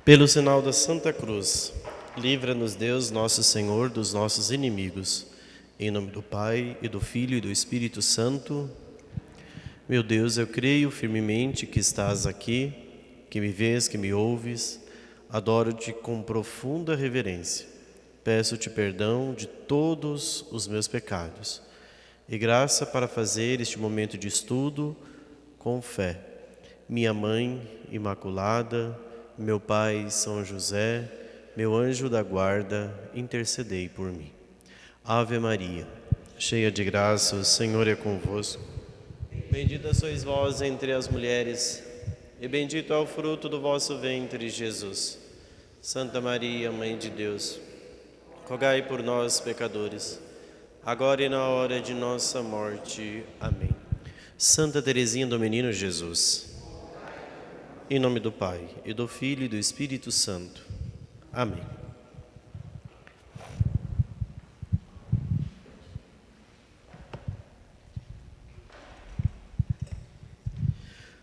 Pelo sinal da Santa Cruz, livra-nos Deus, nosso Senhor, dos nossos inimigos. Em nome do Pai, e do Filho, e do Espírito Santo. Meu Deus, eu creio firmemente que estás aqui, que me vês, que me ouves. Adoro-te com profunda reverência. Peço-te perdão de todos os meus pecados e graça para fazer este momento de estudo com fé. Minha Mãe Imaculada, meu Pai São José, meu anjo da guarda, intercedei por mim. Ave Maria, cheia de graça, o Senhor é convosco. Bendita sois vós entre as mulheres, e bendito é o fruto do vosso ventre, Jesus. Santa Maria, Mãe de Deus, rogai por nós, pecadores, agora e na hora de nossa morte. Amém. Santa Teresinha do Menino Jesus. Em nome do Pai, e do Filho, e do Espírito Santo. Amém.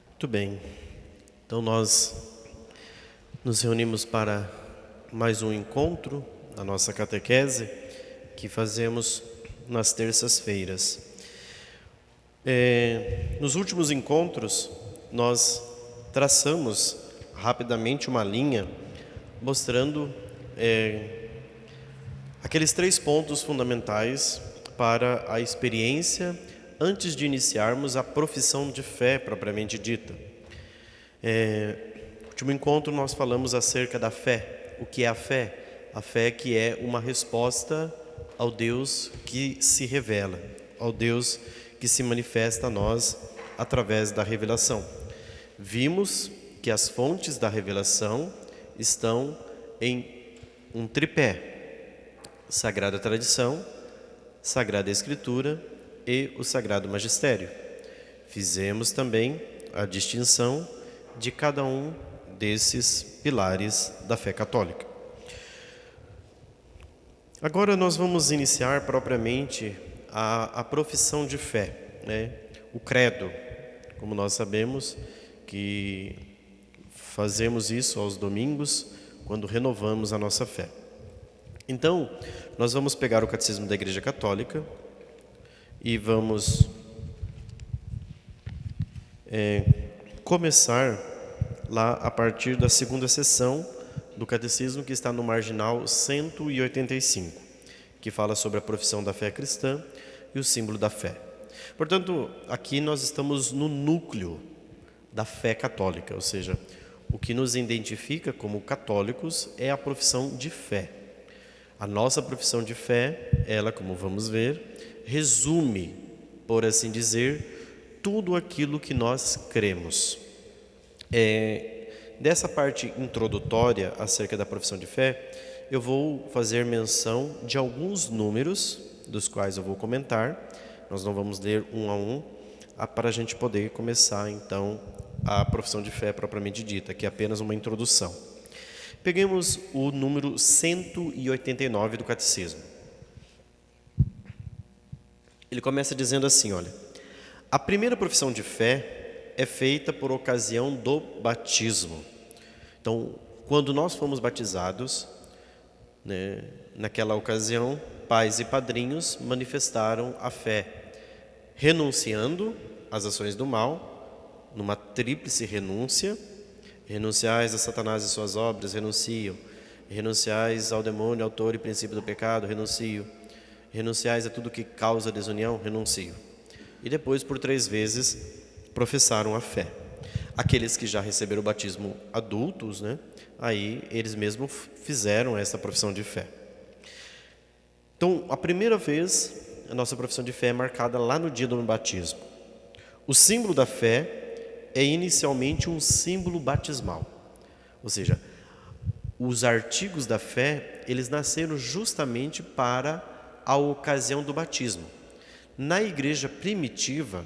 Muito bem. Então nós nos reunimos para mais um encontro da nossa catequese que fazemos nas terças-feiras. Nos últimos encontros, nós traçamos rapidamente uma linha mostrando aqueles 3 pontos fundamentais para a experiência antes de iniciarmos a profissão de fé propriamente dita. No último encontro nós falamos acerca da fé. O que é a fé? A fé que é uma resposta ao Deus que se revela, ao Deus que se manifesta a nós através da revelação. Vimos que as fontes da revelação estão em um tripé: Sagrada Tradição, Sagrada Escritura e o Sagrado Magistério. Fizemos também a distinção de cada um desses pilares da fé católica. Agora nós vamos iniciar propriamente a profissão de fé, o credo. Como nós sabemos que fazemos isso aos domingos, quando renovamos a nossa fé. Então, nós vamos pegar o Catecismo da Igreja Católica e vamos começar lá a partir da segunda seção do Catecismo, que está no marginal 185, que fala sobre a profissão da fé cristã e o símbolo da fé. Portanto, aqui nós estamos no núcleo da fé católica, ou seja, o que nos identifica como católicos é a profissão de fé. A nossa profissão de fé, ela, como vamos ver, resume, por assim dizer, tudo aquilo que nós cremos. Dessa parte introdutória acerca da profissão de fé, eu vou fazer menção de alguns números, dos quais eu vou comentar. Nós não vamos ler um a um, para a gente poder começar, então, a profissão de fé propriamente dita, que é apenas uma introdução. Peguemos o número 189 do Catecismo. Ele começa dizendo assim, olha: a primeira profissão de fé é feita por ocasião do batismo. Então, quando nós fomos batizados, naquela ocasião, pais e padrinhos manifestaram a fé, renunciando às ações do mal, numa tríplice renúncia. Renunciais a Satanás e suas obras, renuncio. Renunciais ao demônio, autor e princípio do pecado, renuncio. Renunciais a tudo que causa desunião, renuncio. E depois, por 3 vezes, professaram a fé. Aqueles que já receberam o batismo adultos, aí eles mesmos fizeram essa profissão de fé. Então, a primeira vez, a nossa profissão de fé é marcada lá no dia do batismo. O símbolo da fé é inicialmente um símbolo batismal. Ou seja, os artigos da fé, eles nasceram justamente para a ocasião do batismo. Na igreja primitiva,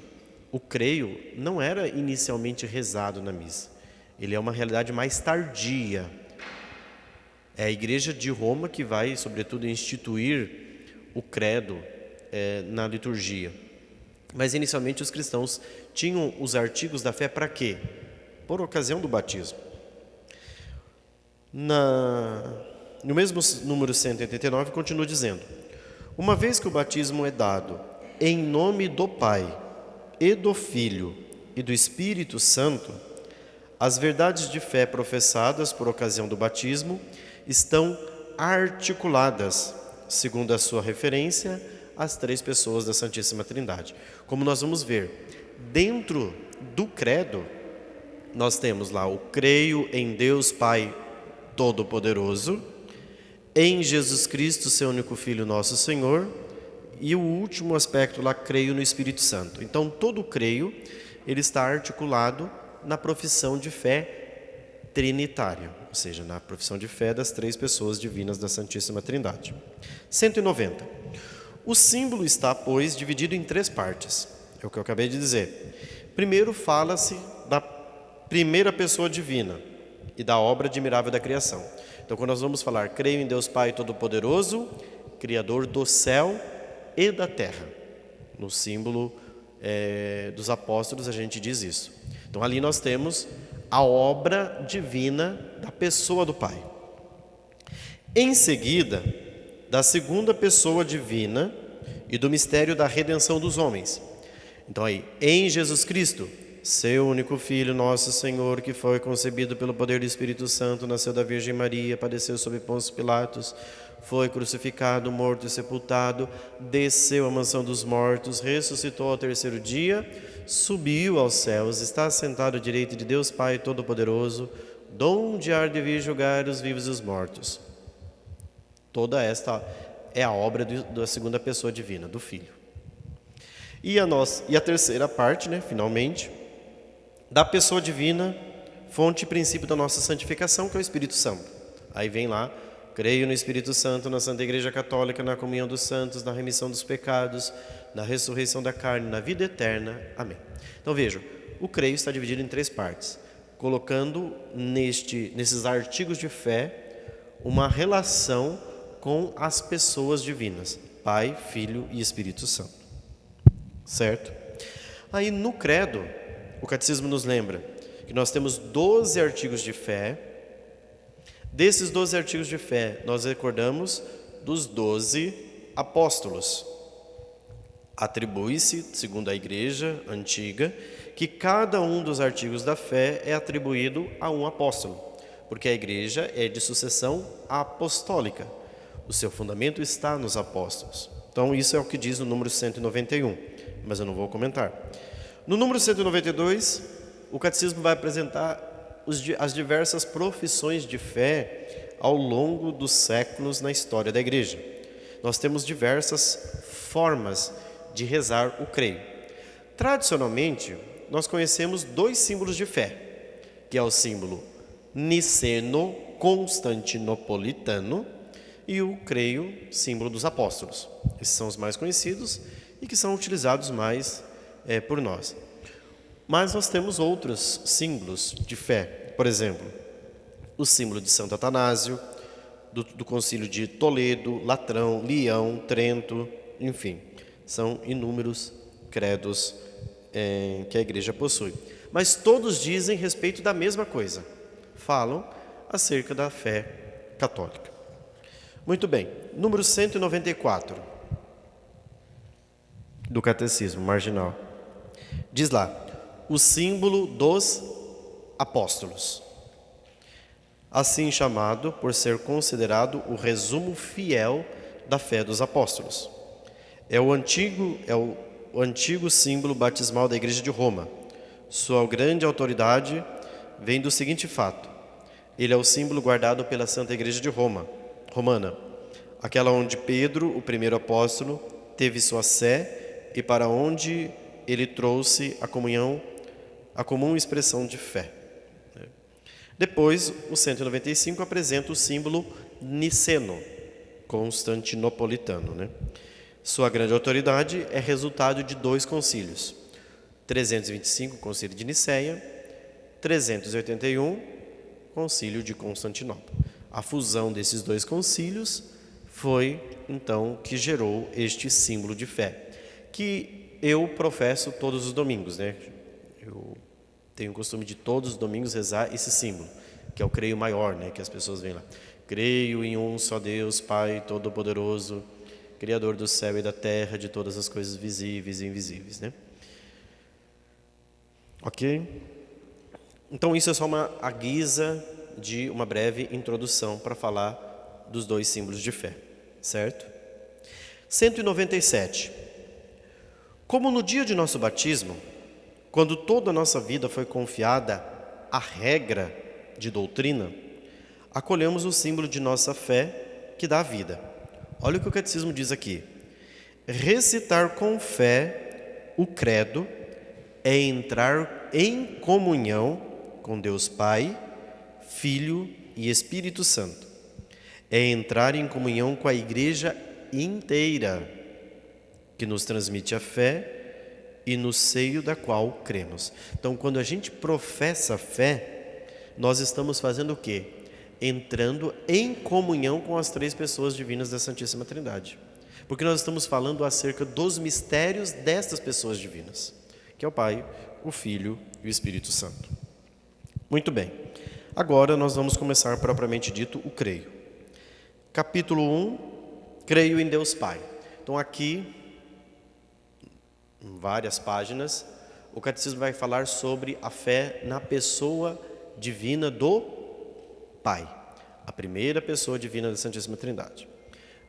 o creio não era inicialmente rezado na missa. Ele é uma realidade mais tardia. É a igreja de Roma que vai, sobretudo, instituir o credo na liturgia. Mas inicialmente os cristãos tinham os artigos da fé para quê? Por ocasião do batismo. No mesmo número 189, continua dizendo: uma vez que o batismo é dado em nome do Pai e do Filho e do Espírito Santo, as verdades de fé professadas por ocasião do batismo estão articuladas, segundo a sua referência, às três pessoas da Santíssima Trindade. Como nós vamos ver, dentro do credo, nós temos lá o creio em Deus Pai Todo-Poderoso, em Jesus Cristo, seu único Filho, nosso Senhor, e o último aspecto lá, creio no Espírito Santo. Então, todo o creio, ele está articulado na profissão de fé trinitária, ou seja, na profissão de fé das três pessoas divinas da Santíssima Trindade. 190. O símbolo está, pois, dividido em três partes. É o que eu acabei de dizer. Primeiro, fala-se da primeira pessoa divina e da obra admirável da criação. Então, quando nós vamos falar, creio em Deus Pai Todo-Poderoso, Criador do céu e da terra. No símbolo dos apóstolos, a gente diz isso. Então, ali nós temos a obra divina da pessoa do Pai. Em seguida, da segunda pessoa divina e do mistério da redenção dos homens. Então, aí, em Jesus Cristo, seu único Filho, nosso Senhor, que foi concebido pelo poder do Espírito Santo, nasceu da Virgem Maria, padeceu sob Pôncio Pilatos, foi crucificado, morto e sepultado, desceu à mansão dos mortos, ressuscitou ao terceiro dia, subiu aos céus, está sentado à direita de Deus Pai Todo-Poderoso, donde há de vir julgar os vivos e os mortos. Toda esta é a obra da segunda pessoa divina, do Filho. E a terceira parte, finalmente, da pessoa divina, fonte e princípio da nossa santificação, que é o Espírito Santo. Aí vem lá, creio no Espírito Santo, na Santa Igreja Católica, na comunhão dos santos, na remissão dos pecados, na ressurreição da carne, na vida eterna. Amém. Então vejam, o creio está dividido em três partes, colocando nesses artigos de fé uma relação com as pessoas divinas, Pai, Filho e Espírito Santo. Certo? Aí no credo, o catecismo nos lembra que nós temos 12 artigos de fé. Desses 12 artigos de fé, nós recordamos dos 12 apóstolos. Atribui-se, segundo a Igreja Antiga, que cada um dos artigos da fé é atribuído a um apóstolo, porque a Igreja é de sucessão apostólica. O seu fundamento está nos apóstolos. Então, isso é o que diz no número 191, mas eu não vou comentar. No número 192, o catecismo vai apresentar as diversas profissões de fé ao longo dos séculos na história da Igreja. Nós temos diversas formas de rezar o creio. Tradicionalmente, nós conhecemos dois símbolos de fé, que é o símbolo niceno-constantinopolitano e o creio, símbolo dos apóstolos. Esses são os mais conhecidos e que são utilizados mais por nós. Mas nós temos outros símbolos de fé. Por exemplo, o símbolo de Santo Atanásio, do Concílio de Toledo, Latrão, Leão, Trento, enfim, são inúmeros credos que a Igreja possui. Mas todos dizem respeito da mesma coisa, falam acerca da fé católica. Muito bem, número 194 do Catecismo Marginal. Diz lá, o símbolo dos apóstolos, assim chamado por ser considerado o resumo fiel da fé dos apóstolos. É o antigo símbolo batismal da Igreja de Roma. Sua grande autoridade vem do seguinte fato: ele é o símbolo guardado pela Santa Igreja de Romana, aquela onde Pedro, o primeiro apóstolo, teve sua sé e para onde ele trouxe a comum expressão de fé. Depois, o 195 apresenta o símbolo niceno, constantinopolitano. Sua grande autoridade é resultado de dois concílios: 325, Concílio de Nicéia, 381, Concílio de Constantinopla. A fusão desses dois concílios foi, então, que gerou este símbolo de fé, que eu professo todos os domingos, Eu tenho o costume de todos os domingos rezar esse símbolo. que é o creio maior, né, que as pessoas veem lá. Creio em um só Deus, Pai Todo-Poderoso, Criador do céu e da terra, de todas as coisas visíveis e invisíveis, né? Ok? Então isso é só a guisa de uma breve introdução para falar dos dois símbolos de fé, certo? 197. Como no dia de nosso batismo, quando toda a nossa vida foi confiada à regra de doutrina, acolhemos o símbolo de nossa fé que dá a vida. Olha o que o catecismo diz aqui. Recitar com fé o credo é entrar em comunhão com Deus Pai, Filho e Espírito Santo. É entrar em comunhão com a Igreja inteira, que nos transmite a fé e no seio da qual cremos. Então, quando a gente professa a fé, nós estamos fazendo o quê? Entrando em comunhão com as três pessoas divinas da Santíssima Trindade. Porque nós estamos falando acerca dos mistérios destas pessoas divinas, que é o Pai, o Filho e o Espírito Santo. Muito bem. Agora nós vamos começar propriamente dito o creio. Capítulo 1, creio em Deus Pai. Então aqui, em várias páginas, o catecismo vai falar sobre a fé na pessoa divina do Pai, a primeira pessoa divina da Santíssima Trindade.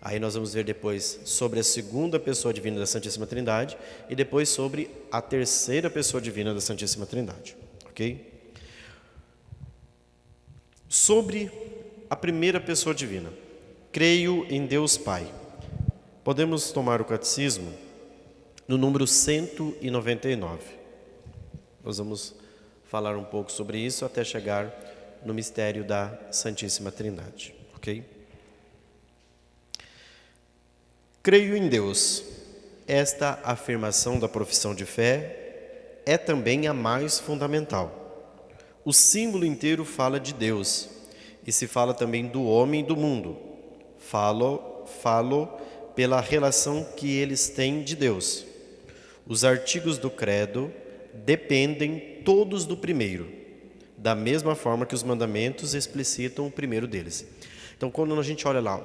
Aí nós vamos ver depois sobre a segunda pessoa divina da Santíssima Trindade e depois sobre a terceira pessoa divina da Santíssima Trindade, ok? Sobre a primeira pessoa divina, creio em Deus Pai. Podemos tomar o catecismo no número 199. Nós vamos falar um pouco sobre isso até chegar no mistério da Santíssima Trindade, ok? Creio em Deus. Esta afirmação da profissão de fé é também a mais fundamental. O símbolo inteiro fala de Deus e se fala também do homem e do mundo. Falo pela relação que eles têm de Deus. Os artigos do credo dependem todos do primeiro, da mesma forma que os mandamentos explicitam o primeiro deles. Então, quando a gente olha lá,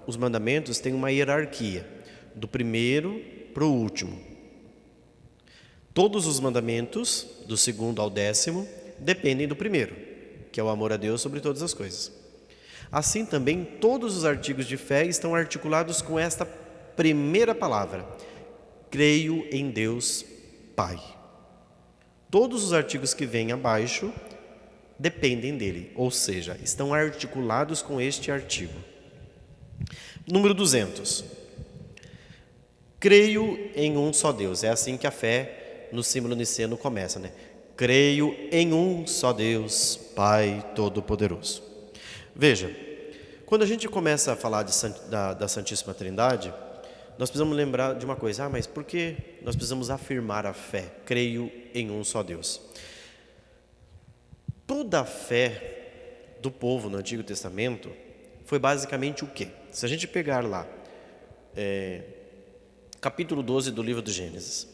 os mandamentos têm uma hierarquia, do primeiro para o último. Todos os mandamentos, do segundo ao 10º, dependem do primeiro, que é o amor a Deus sobre todas as coisas. Assim também, todos os artigos de fé estão articulados com esta primeira palavra: creio em Deus Pai. Todos os artigos que vêm abaixo dependem dele, ou seja, estão articulados com este artigo. Número 200. Creio em um só Deus. É assim que a fé no símbolo niceno começa, né? Creio em um só Deus, Pai Todo-Poderoso. Veja, quando a gente começa a falar da Santíssima Trindade, nós precisamos lembrar de uma coisa. Mas por que nós precisamos afirmar a fé? Creio em um só Deus. Toda a fé do povo no Antigo Testamento foi basicamente o quê? Se a gente pegar lá, capítulo 12 do livro do Gênesis,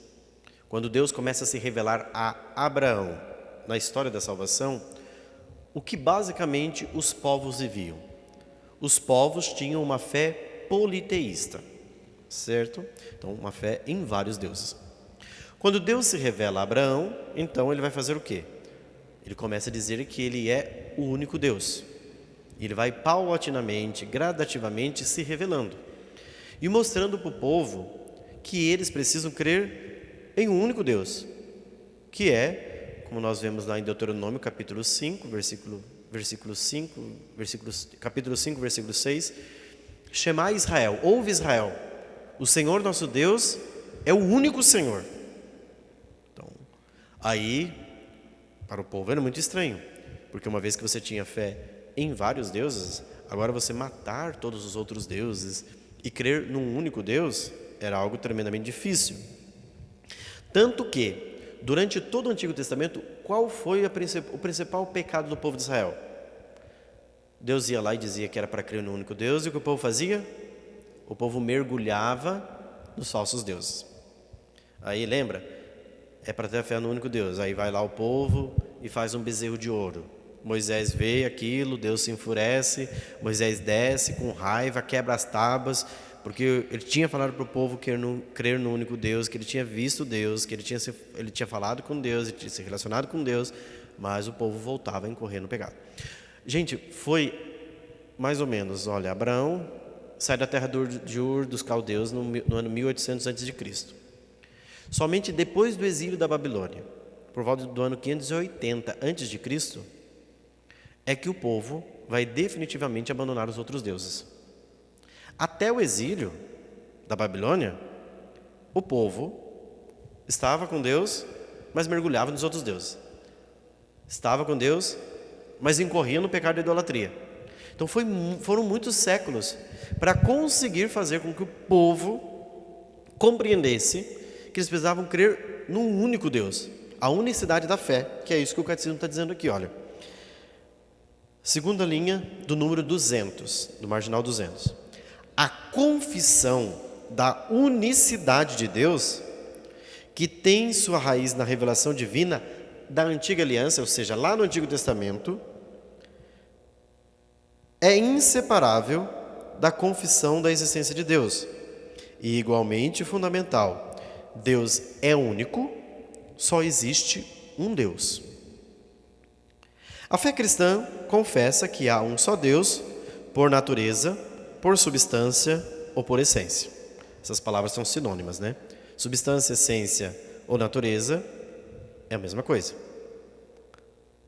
quando Deus começa a se revelar a Abraão na história da salvação, o que basicamente os povos viviam? Os povos tinham uma fé politeísta, certo? Então, uma fé em vários deuses. Quando Deus se revela a Abraão, então ele vai fazer o quê? Ele começa a dizer que ele é o único Deus. Ele vai paulatinamente, gradativamente se revelando e mostrando para o povo que eles precisam crer em um único Deus, que é, como nós vemos lá em Deuteronômio, capítulo 5, capítulo 5, versículo 6, Shema Israel, ouve Israel, o Senhor nosso Deus é o único Senhor. Então, aí, para o povo era muito estranho, porque uma vez que você tinha fé em vários deuses, agora você matar todos os outros deuses e crer num único Deus era algo tremendamente difícil. Tanto que, durante todo o Antigo Testamento, qual foi o principal pecado do povo de Israel? Deus ia lá e dizia que era para crer no único Deus, e o que o povo fazia? O povo mergulhava nos falsos deuses. Aí lembra? É para ter fé no único Deus. Aí vai lá o povo e faz um bezerro de ouro. Moisés vê aquilo, Deus se enfurece, Moisés desce com raiva, quebra as tábuas, porque ele tinha falado para o povo crer no único Deus, que ele tinha visto Deus, que ele tinha falado com Deus, ele tinha se relacionado com Deus, mas o povo voltava a incorrer no pecado. Gente, foi mais ou menos, olha, Abraão sai da terra de Ur dos caldeus no ano 1800 a.C. Somente depois do exílio da Babilônia, por volta do ano 580 a.C., é que o povo vai definitivamente abandonar os outros deuses. Até o exílio da Babilônia, o povo estava com Deus, mas mergulhava nos outros deuses. Estava com Deus, mas incorria no pecado da idolatria. Então foram muitos séculos para conseguir fazer com que o povo compreendesse que eles precisavam crer num único Deus, a unicidade da fé, que é isso que o catecismo está dizendo aqui, olha. Segunda linha do número 200, do marginal 200. A confissão da unicidade de Deus, que tem sua raiz na revelação divina da antiga aliança, ou seja, lá no Antigo Testamento, é inseparável da confissão da existência de Deus e igualmente fundamental. Deus é único, só existe um Deus. A fé cristã confessa que há um só Deus, por natureza, por substância ou por essência. Essas palavras são sinônimas, né? Substância, essência ou natureza é a mesma coisa.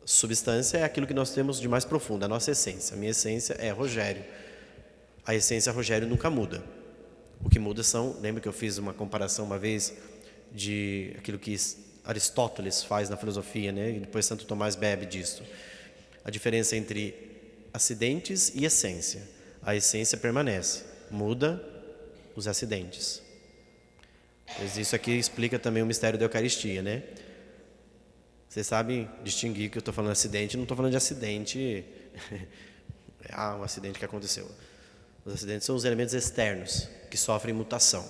Substância é aquilo que nós temos de mais profundo, a nossa essência. A minha essência é Rogério. A essência Rogério nunca muda. O que muda lembra que eu fiz uma comparação uma vez de aquilo que Aristóteles faz na filosofia, né? E depois Santo Tomás bebe disso. A diferença entre acidentes e essência. A essência permanece, muda os acidentes. Mas isso aqui explica também o mistério da Eucaristia, né? Vocês sabem distinguir que eu estou falando de acidente, não estou falando de acidente, um acidente que aconteceu. Os acidentes são os elementos externos que sofrem mutação.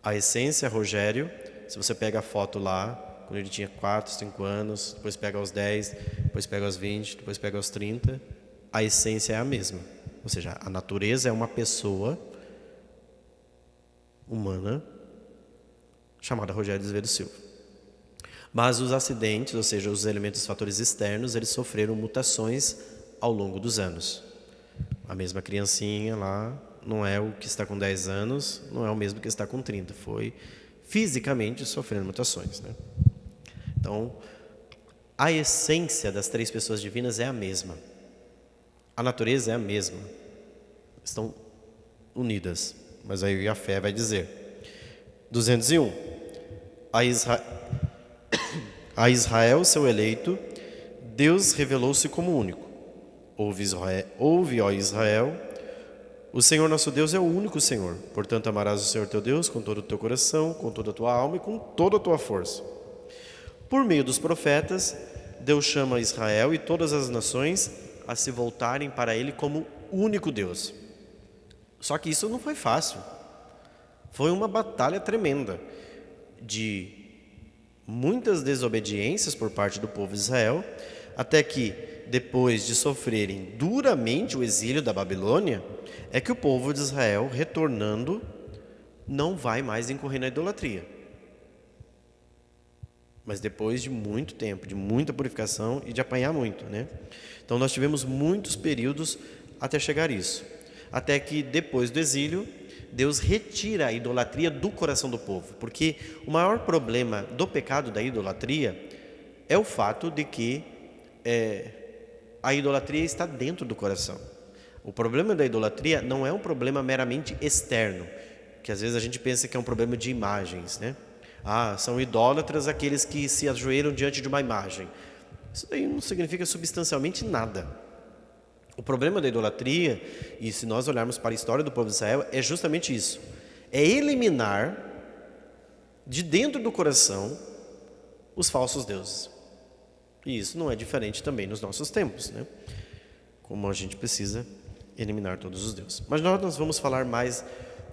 A essência, Rogério, se você pega a foto lá, quando ele tinha 4, 5 anos, depois pega aos 10, depois pega aos 20, depois pega aos 30, a essência é a mesma. Ou seja, a natureza é uma pessoa humana chamada Rogério de Azevedo Silva. Mas os acidentes, ou seja, os elementos, os fatores externos, eles sofreram mutações ao longo dos anos. A mesma criancinha lá não é o que está com 10 anos, não é o mesmo que está com 30. Foi fisicamente sofrendo mutações, né? Então, a essência das três pessoas divinas é a mesma. A natureza é a mesma. Estão unidas. Mas aí a fé vai dizer. 201. A Israel, seu eleito, Deus revelou-se como único. Ouve, ó Israel, o Senhor nosso Deus é o único Senhor. Portanto, amarás o Senhor teu Deus com todo o teu coração, com toda a tua alma e com toda a tua força. Por meio dos profetas, Deus chama Israel e todas as nações a se voltarem para Ele como único Deus. Só que isso não foi fácil. Foi uma batalha tremenda de muitas desobediências por parte do povo de Israel, até que, depois de sofrerem duramente o exílio da Babilônia, é que o povo de Israel, retornando, não vai mais incorrer na idolatria. Mas depois de muito tempo, de muita purificação e de apanhar muito, né? Então nós tivemos muitos períodos até chegar a isso. Até que depois do exílio, Deus retira a idolatria do coração do povo. Porque o maior problema do pecado da idolatria é o fato de que a idolatria está dentro do coração. O problema da idolatria não é um problema meramente externo, que às vezes a gente pensa que é um problema de imagens, né? São idólatras aqueles que se ajoelham diante de uma imagem. Isso daí não significa substancialmente nada. O problema da idolatria, e se nós olharmos para a história do povo de Israel, é justamente isso. É eliminar de dentro do coração os falsos deuses. E isso não é diferente também nos nossos tempos, né? Como a gente precisa eliminar todos os deuses. Mas nós vamos falar mais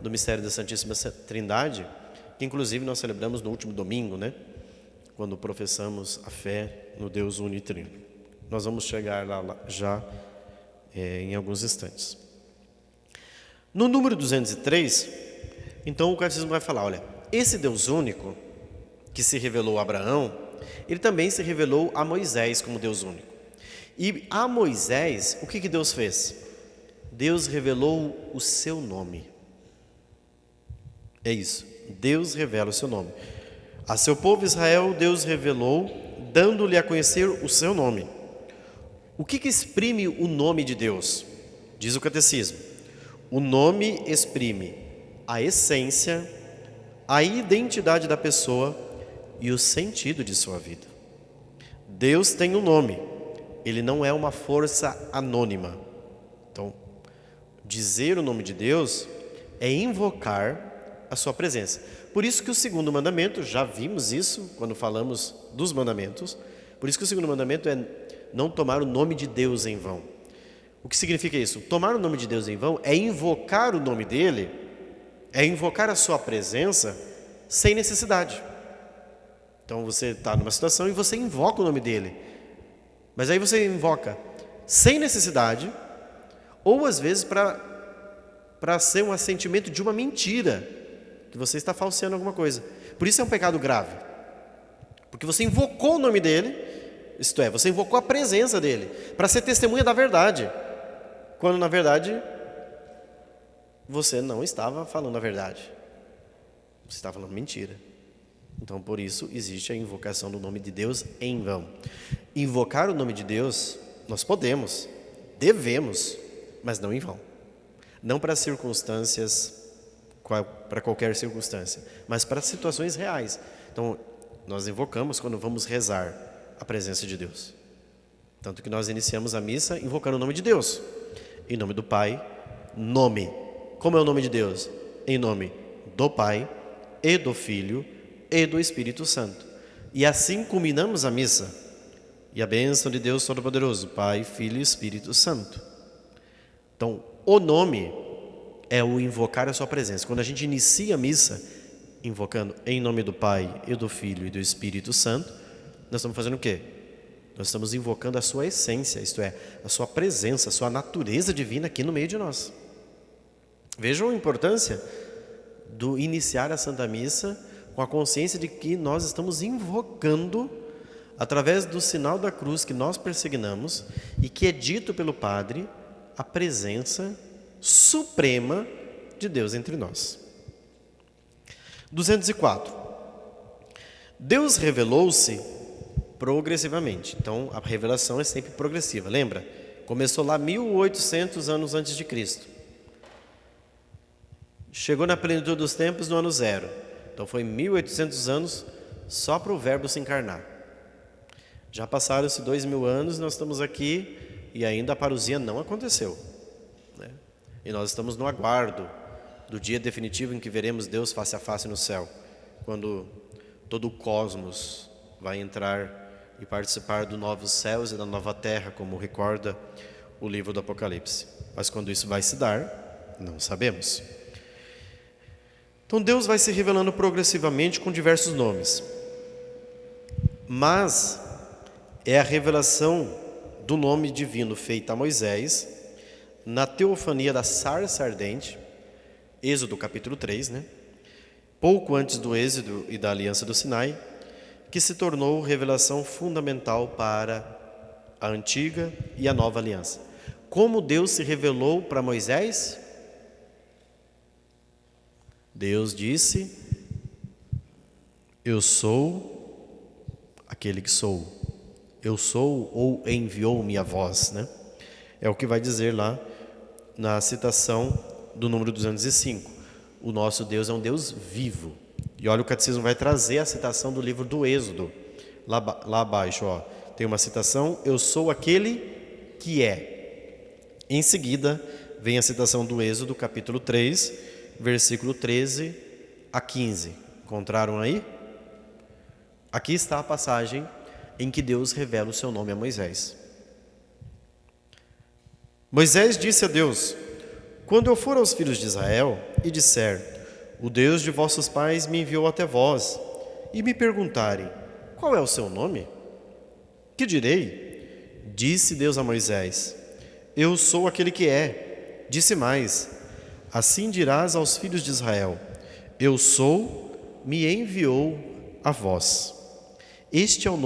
do mistério da Santíssima Trindade, que inclusive nós celebramos no último domingo, né? Quando professamos a fé no Deus Unitrino. Nós vamos chegar lá já em alguns instantes. No número 203, então o catecismo vai falar, olha, esse Deus único que se revelou a Abraão, ele também se revelou a Moisés como Deus único. E a Moisés, o que Deus fez? Deus revelou o seu nome. É isso, Deus revela o seu nome. A seu povo Israel, Deus revelou, dando-lhe a conhecer o seu nome. O que exprime o nome de Deus? Diz o catecismo. O nome exprime a essência, a identidade da pessoa e o sentido de sua vida. Deus tem um nome, ele não é uma força anônima. Então, dizer o nome de Deus é invocar a sua presença. Por isso que o segundo mandamento, já vimos isso quando falamos dos mandamentos, por isso que o segundo mandamento é não tomar o nome de Deus em vão. O que significa isso? Tomar o nome de Deus em vão é invocar o nome dele, é invocar a sua presença sem necessidade. Então você está numa situação e você invoca o nome dele, mas aí você invoca sem necessidade, ou às vezes para ser um assentimento de uma mentira, que você está falseando alguma coisa. Por isso é um pecado grave, porque você invocou o nome dele, isto é, você invocou a presença dele, para ser testemunha da verdade, quando na verdade você não estava falando a verdade, você estava falando mentira. Então por isso existe a invocação do nome de Deus em vão. Invocar o nome de Deus nós podemos, devemos, mas não em vão. Não para circunstâncias, para qualquer circunstância, mas para situações reais. Então nós invocamos quando vamos rezar a presença de Deus. Tanto que nós iniciamos a missa invocando o nome de Deus. Em nome do Pai, nome. Como é o nome de Deus? Em nome do Pai e do Filho e do Espírito Santo. E assim culminamos a missa. E a bênção de Deus Todo-Poderoso, Pai, Filho e Espírito Santo. Então, o nome é o invocar a sua presença. Quando a gente inicia a missa, invocando em nome do Pai e do Filho e do Espírito Santo, nós estamos fazendo o quê? Nós estamos invocando a sua essência, isto é, a sua presença, a sua natureza divina aqui no meio de nós. Vejam a importância do iniciar a Santa Missa com a consciência de que nós estamos invocando, através do sinal da cruz que nós persignamos e que é dito pelo Padre, a presença suprema de Deus entre nós. 204. Deus revelou-se progressivamente. Então, a revelação é sempre progressiva. Lembra? Começou lá 1800 anos antes de Cristo. Chegou na plenitude dos tempos no ano 0. Então, foi 1800 anos só para o Verbo se encarnar. Já passaram-se 2000 anos, nós estamos aqui e ainda a parousia não aconteceu, né? E nós estamos no aguardo do dia definitivo em que veremos Deus face a face no céu, quando todo o cosmos vai entrar e participar do novos céus e da nova terra, como recorda o livro do Apocalipse. Mas quando isso vai se dar, não sabemos. Então Deus vai se revelando progressivamente com diversos nomes. Mas é a revelação do nome divino feita a Moisés na teofania da sarça ardente, Êxodo capítulo 3, né? Pouco antes do êxodo e da aliança do Sinai, que se tornou revelação fundamental para a antiga e a nova aliança. Como Deus se revelou para Moisés? Deus disse: eu sou aquele que sou. Eu sou ou enviou-me a vós, né? É o que vai dizer lá na citação do número 205. O nosso Deus é um Deus vivo. E olha, o catecismo vai trazer a citação do livro do Êxodo. Lá abaixo, ó, tem uma citação: eu sou aquele que é. Em seguida, vem a citação do Êxodo, capítulo 3, versículo 13 a 15. Encontraram aí? Aqui está a passagem em que Deus revela o seu nome a Moisés. Moisés disse a Deus: quando eu for aos filhos de Israel e disser: o Deus de vossos pais me enviou até vós, e me perguntarem: qual é o seu nome? Que direi? Disse Deus a Moisés: Eu sou aquele que é. Disse mais: Assim dirás aos filhos de Israel: Eu sou, me enviou a vós. Este é o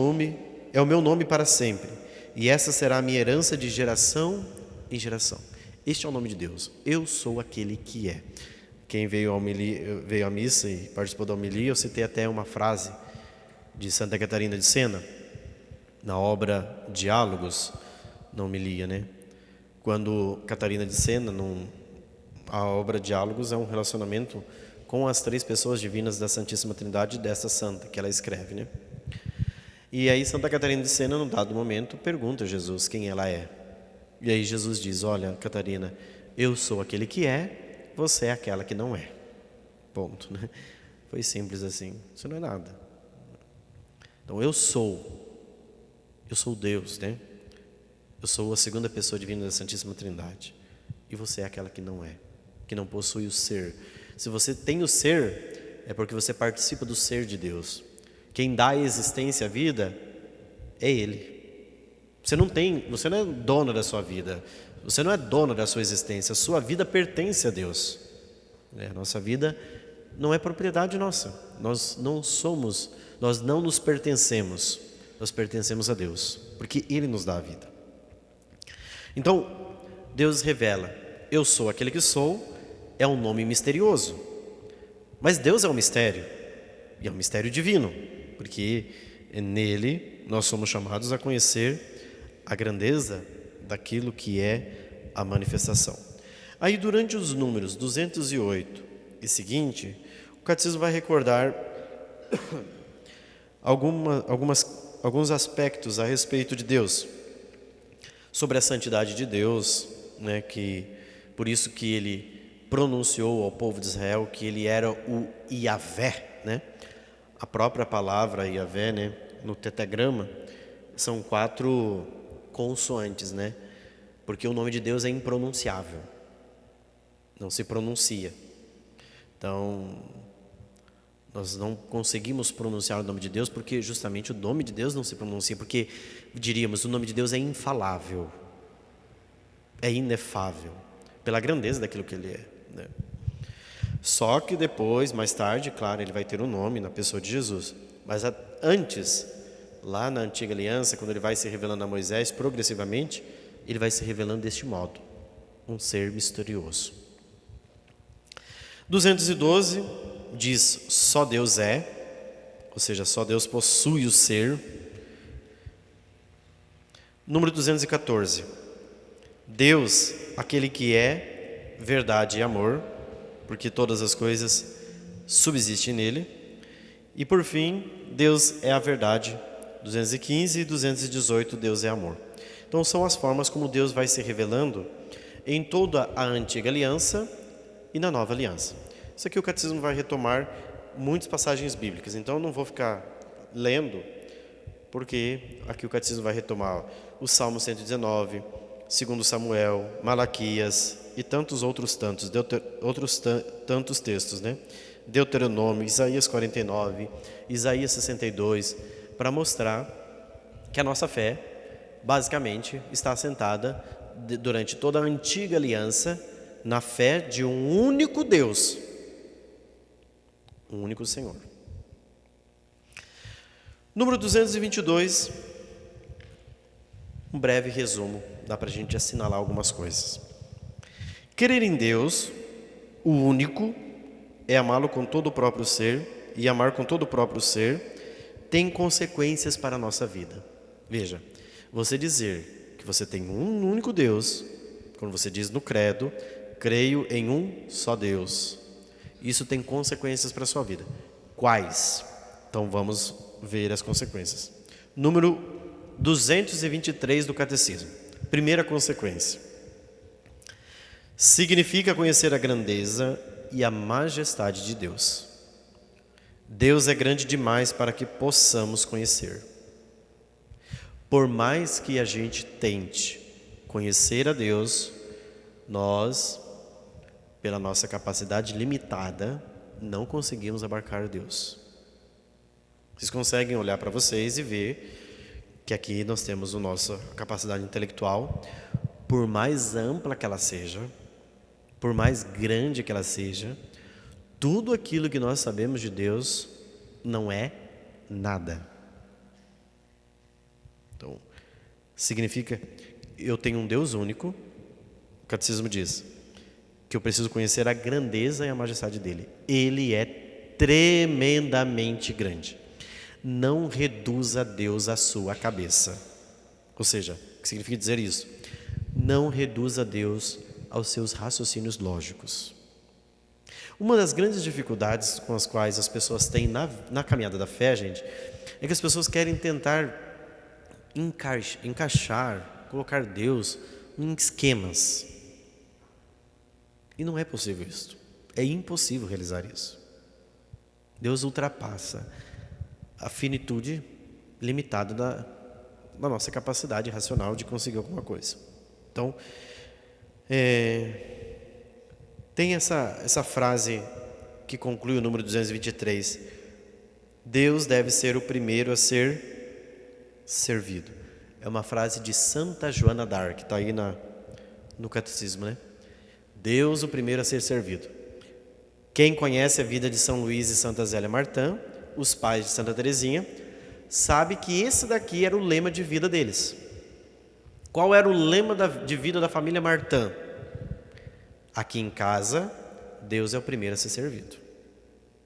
meu nome para sempre, e essa será a minha herança de geração em geração. Este é o nome de Deus. Eu sou aquele que é. Quem veio à missa e participou da homilia, eu citei até uma frase de Santa Catarina de Sena, na obra Diálogos, na homilia, né? Quando Catarina de Sena, a obra Diálogos é um relacionamento com as três pessoas divinas da Santíssima Trindade dessa santa, que ela escreve, né? E aí Santa Catarina de Sena, num dado momento, pergunta a Jesus quem ela é. E aí Jesus diz: olha, Catarina, eu sou aquele que é, você é aquela que não é. Ponto, né? Foi simples assim. Isso não é nada. Então eu sou Deus, né? Eu sou a segunda pessoa divina da Santíssima Trindade. E você é aquela que não é, que não possui o ser. Se você tem o ser, é porque você participa do ser de Deus. Quem dá a existência à vida é Ele. Você não é dono da sua vida. Você não é dono da sua existência. A sua vida pertence a Deus. A nossa vida não é propriedade nossa. Nós não nos pertencemos. Nós pertencemos a Deus, porque Ele nos dá a vida. Então, Deus revela: eu sou aquele que sou. É um nome misterioso. Mas Deus é um mistério. E é um mistério divino, porque nele nós somos chamados a conhecer a grandeza daquilo que é a manifestação. Aí, durante os números 208 e seguinte, o catecismo vai recordar alguns aspectos a respeito de Deus, sobre a santidade de Deus, né, que por isso que ele pronunciou ao povo de Israel que ele era o Iavé, né? A própria palavra Iavé, né, no tetragrama, são 4 consoantes, né? Porque o nome de Deus é impronunciável, não se pronuncia. Então, nós não conseguimos pronunciar o nome de Deus porque justamente o nome de Deus não se pronuncia, porque diríamos, o nome de Deus é infalável, é inefável, pela grandeza daquilo que Ele é, né? Só que depois, mais tarde, claro, Ele vai ter um nome na pessoa de Jesus. Mas antes, lá na Antiga Aliança, quando Ele vai se revelando a Moisés, progressivamente, Ele vai se revelando deste modo, um ser misterioso. 212 diz: só Deus é, ou seja, só Deus possui o ser. Número 214, Deus, aquele que é verdade e amor, porque todas as coisas subsistem nele. E por fim, Deus é a verdade, 215 e 218, Deus é amor. Então são as formas como Deus vai se revelando em toda a Antiga Aliança e na Nova Aliança. Isso aqui o catecismo vai retomar muitas passagens bíblicas, então eu não vou ficar lendo, porque aqui o catecismo vai retomar o Salmo 119, 2 Samuel, Malaquias e tantos outros tantos textos, né? Deuteronômio, Isaías 49, Isaías 62, para mostrar que a nossa fé, basicamente, está assentada durante toda a Antiga Aliança na fé de um único Deus, um único Senhor. Número 222, um breve resumo, dá para a gente assinalar algumas coisas. Crer em Deus, o único, é amá-lo com todo o próprio ser, e amar com todo o próprio ser tem consequências para a nossa vida. Veja, você dizer que você tem um único Deus, quando você diz no credo, creio em um só Deus, isso tem consequências para a sua vida. Quais? Então vamos ver as consequências. Número 223 do Catecismo. Primeira consequência: significa conhecer a grandeza e a majestade de Deus. Deus é grande demais para que possamos conhecer. Por mais que a gente tente conhecer a Deus, nós, pela nossa capacidade limitada, não conseguimos abarcar Deus. Vocês conseguem olhar para vocês e ver que aqui nós temos a nossa capacidade intelectual, por mais ampla que ela seja, por mais grande que ela seja, tudo aquilo que nós sabemos de Deus não é nada. Então, significa, eu tenho um Deus único. O catecismo diz que eu preciso conhecer a grandeza e a majestade dele. Ele é tremendamente grande. Não reduza Deus à sua cabeça. Ou seja, o que significa dizer isso? Não reduza Deus aos seus raciocínios lógicos. Uma das grandes dificuldades com as quais as pessoas têm na caminhada da fé, gente, é que as pessoas querem tentar encaixar, colocar Deus em esquemas. E não é possível isso. É impossível realizar isso. Deus ultrapassa a finitude limitada da nossa capacidade racional de conseguir alguma coisa. Então, tem essa frase que conclui o número 223. Deus deve ser o primeiro a ser servido. É uma frase de Santa Joana d'Arc, está aí no catecismo, né? Deus o primeiro a ser servido. Quem conhece a vida de São Luís e Santa Zélia Martin, os pais de Santa Teresinha, sabe que esse daqui era o lema de vida deles. Qual era o lema de vida da família Martin? Aqui em casa, Deus é o primeiro a ser servido.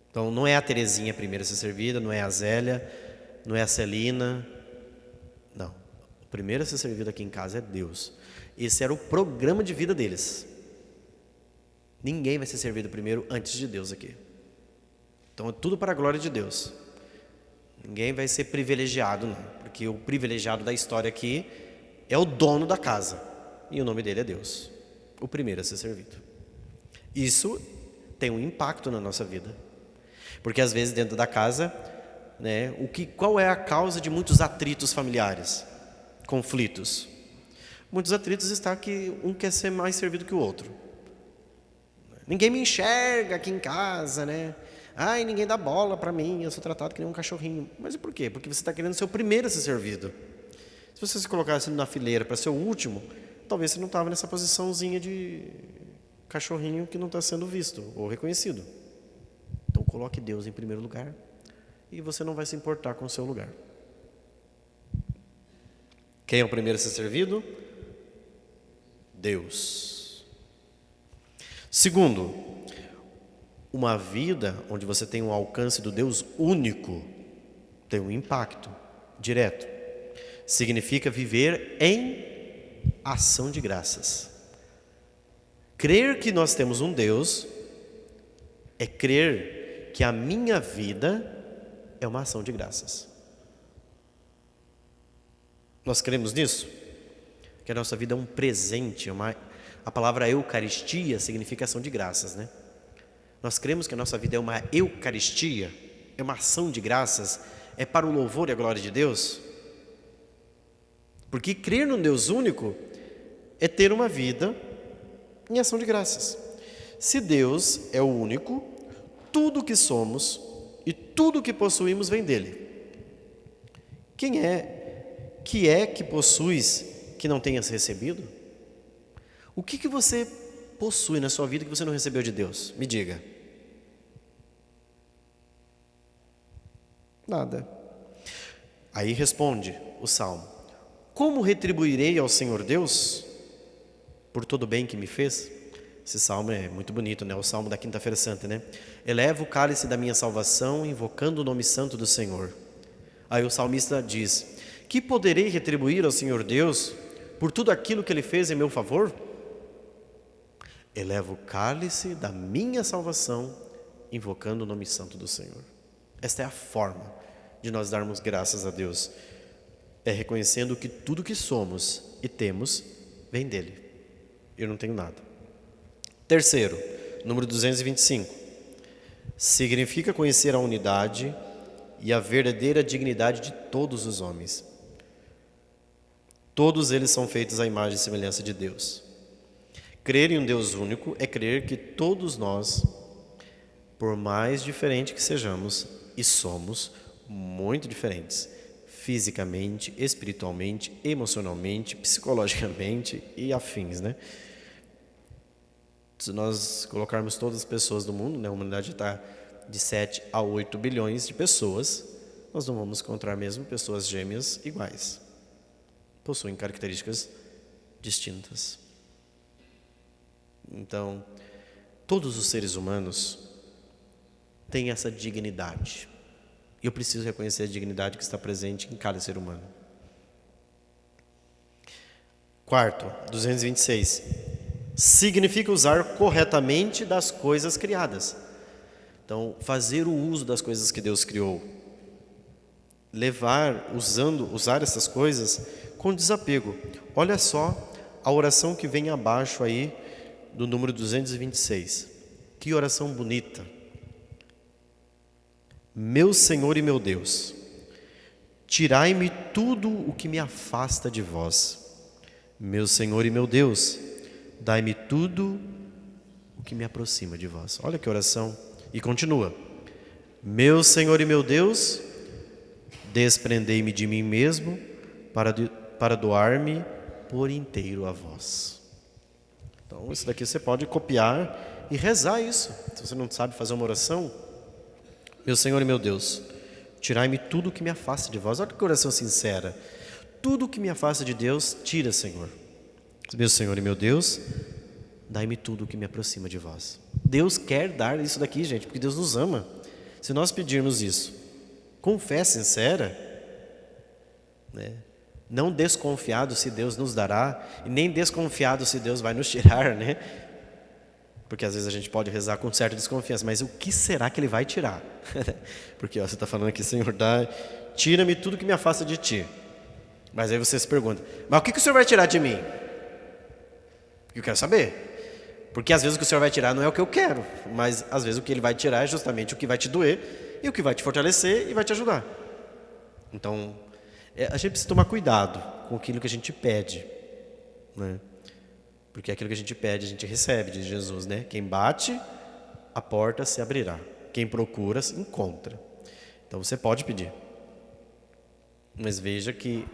Então não é a Teresinha a primeira a ser servida, não é a Zélia, não é a Celina. Não, o primeiro a ser servido aqui em casa é Deus. Esse era o programa de vida deles. Ninguém vai ser servido primeiro antes de Deus aqui. Então é tudo para a glória de Deus. Ninguém vai ser privilegiado, não, porque o privilegiado da história aqui é o dono da casa, e o nome dele é Deus, o primeiro a ser servido. Isso tem um impacto na nossa vida, porque às vezes dentro da casa, né, qual é a causa de muitos atritos familiares, conflitos? Muitos atritos está que um quer ser mais servido que o outro. Ninguém me enxerga aqui em casa, né? Ai, ninguém dá bola para mim, eu sou tratado que nem um cachorrinho. Mas e por quê? Porque você está querendo ser o primeiro a ser servido. Se você se colocasse na fileira para ser o último, talvez você não estava nessa posiçãozinha de cachorrinho que não está sendo visto ou reconhecido. Então coloque Deus em primeiro lugar e você não vai se importar com o seu lugar. Quem é o primeiro a ser servido? Deus. Segundo, uma vida onde você tem um alcance do Deus único tem um impacto direto. Significa viver em ação de graças. Crer que nós temos um Deus é crer que a minha vida é uma ação de graças. Nós cremos nisso? Que a nossa vida é um presente, a palavra Eucaristia significa ação de graças, né? Nós cremos que a nossa vida é uma Eucaristia, é uma ação de graças, é para o louvor e a glória de Deus. Porque crer num Deus único é ter uma vida em ação de graças. Se Deus é o único, tudo o que somos e tudo o que possuímos vem dele. Quem é que possuis que não tenhas recebido? O que você possui na sua vida que você não recebeu de Deus? Me diga. Nada. Aí responde o Salmo: como retribuirei ao Senhor Deus por todo o bem que me fez? Esse salmo é muito bonito, né? O salmo da Quinta-feira Santa, né? Eleva o cálice da minha salvação, invocando o nome santo do Senhor. Aí o salmista diz: que poderei retribuir ao Senhor Deus por tudo aquilo que Ele fez em meu favor? Eleva o cálice da minha salvação, invocando o nome santo do Senhor. Esta é a forma de nós darmos graças a Deus. É reconhecendo que tudo que somos e temos vem dele. Eu não tenho nada. Terceiro, número 225. Significa conhecer a unidade e a verdadeira dignidade de todos os homens. Todos eles são feitos à imagem e semelhança de Deus. Crer em um Deus único é crer que todos nós, por mais diferente que sejamos, e somos muito diferentes, fisicamente, espiritualmente, emocionalmente, psicologicamente e afins, né? Se nós colocarmos todas as pessoas do mundo, né, a humanidade está de 7 a 8 bilhões de pessoas, nós não vamos encontrar mesmo pessoas gêmeas iguais. Possuem características distintas. Então, todos os seres humanos têm essa dignidade. E eu preciso reconhecer a dignidade que está presente em cada ser humano. Quarto, 226. Significa usar corretamente das coisas criadas. Então, fazer o uso das coisas que Deus criou. Usar essas coisas com desapego. Olha só a oração que vem abaixo aí do número 226. Que oração bonita. Meu Senhor e meu Deus, tirai-me tudo o que me afasta de vós. Meu Senhor e meu Deus, dai-me tudo o que me aproxima de vós. Olha que oração. E continua. Meu Senhor e meu Deus, desprendei-me de mim mesmo para doar-me por inteiro a vós. Então, isso daqui você pode copiar e rezar isso. Se você não sabe fazer uma oração, meu Senhor e meu Deus, tirai-me tudo o que me afasta de vós. Olha que oração sincera. Tudo o que me afasta de Deus, tira, Senhor. Meu Senhor e meu Deus, dai-me tudo o que me aproxima de vós. Deus quer dar isso daqui, gente, porque Deus nos ama. Se nós pedirmos isso com fé sincera, né, não desconfiado se Deus nos dará, e nem desconfiado se Deus vai nos tirar, né? Porque às vezes a gente pode rezar com certa desconfiança, mas o que será que Ele vai tirar? Porque você está falando aqui, Senhor, tira-me tudo que me afasta de Ti. Mas aí você se pergunta, mas o que o Senhor vai tirar de mim? Eu quero saber. Porque às vezes o que o Senhor vai tirar não é o que eu quero, mas às vezes o que Ele vai tirar é justamente o que vai te doer e o que vai te fortalecer e vai te ajudar. Então, a gente precisa tomar cuidado com aquilo que a gente pede, né? Porque aquilo que a gente pede, a gente recebe de Jesus, né? Quem bate, a porta se abrirá. Quem procura, se encontra. Então você pode pedir. Mas veja que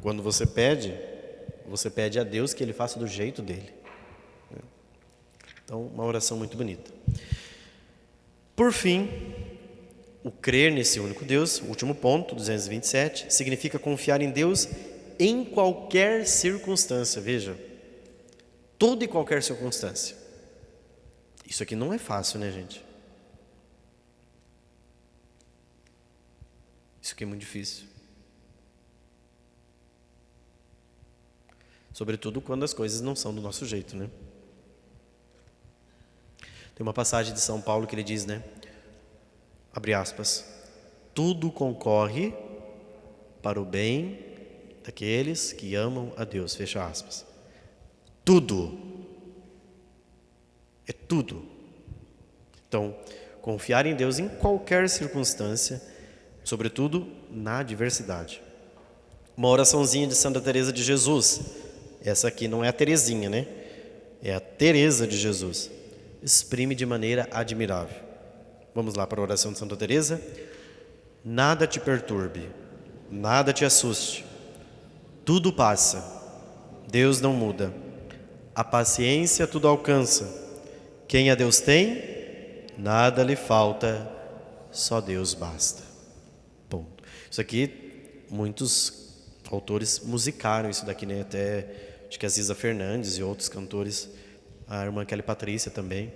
quando você pede a Deus que Ele faça do jeito dele. Então, uma oração muito bonita. Por fim, o crer nesse único Deus, o último ponto, 227, significa confiar em Deus em qualquer circunstância. Veja, toda e qualquer circunstância. Isso aqui não é fácil, né, gente? Isso aqui é muito difícil. Sobretudo quando as coisas não são do nosso jeito, né? Tem uma passagem de São Paulo que ele diz, né? Abre aspas. Tudo concorre para o bem daqueles que amam a Deus. Fecha aspas. Tudo. É tudo. Então, confiar em Deus em qualquer circunstância, sobretudo na adversidade. Uma oraçãozinha de Santa Teresa de Jesus. Essa aqui não é a Terezinha, né? É a Teresa de Jesus. Exprime de maneira admirável. Vamos lá para a oração de Santa Teresa. Nada te perturbe, nada te assuste. Tudo passa. Deus não muda. A paciência tudo alcança. Quem a Deus tem, nada lhe falta, só Deus basta. Ponto. Isso aqui, muitos autores musicaram isso daqui, né? Até acho que a Ziza Fernandes e outros cantores, a irmã Kelly Patrícia também.